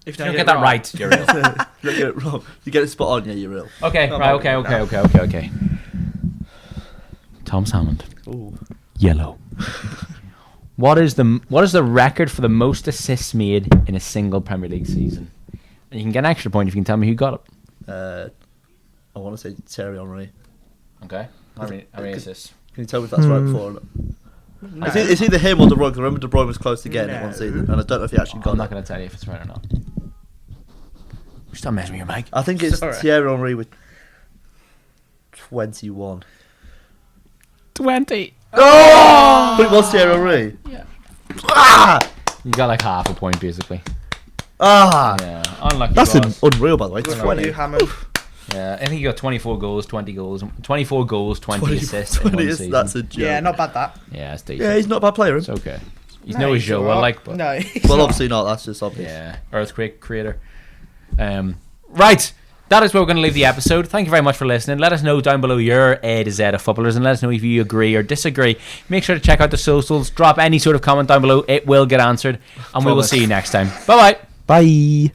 If you don't get that right, you're ill.
You don't get it wrong. You get it spot on, yeah, you're ill.
Okay, right, okay. Tom Salmond.
Ooh.
Yellow. What is the record for the most assists made in a single Premier League season? And you can get an extra point if you can tell me who got it.
I want to say Thierry Henry.
Okay. How many assists?
Can you tell me if that's right before or not? No. It's either him or De Bruyne. I remember De Bruyne was close to getting it one season, and I don't know if he actually got it.
I'm not going to tell you if it's right or not. Stop messing with your mic.
I think it's Thierry Henry with 21.
20.
Oh! But it was Thierry Henry.
Yeah.
Ah!
You got like half a point basically.
Ah!
Yeah. Unlucky.
That's unreal, by the way.
20. Hammond.
Yeah, I think he got 24 goals, 20 assists in one season.
That's a joke.
Yeah, not bad that.
Yeah, it's decent.
Yeah, he's not a bad player.
It's okay. He's no Joe, I like, but
no.
Well, obviously not. That's just obvious.
Yeah, earthquake creator. Right. That is where we're going to leave the episode. Thank you very much for listening. Let us know down below your A to Z of footballers, and let us know if you agree or disagree. Make sure to check out the socials. Drop any sort of comment down below. It will get answered, and we will see you next time. Bye-bye.
Bye.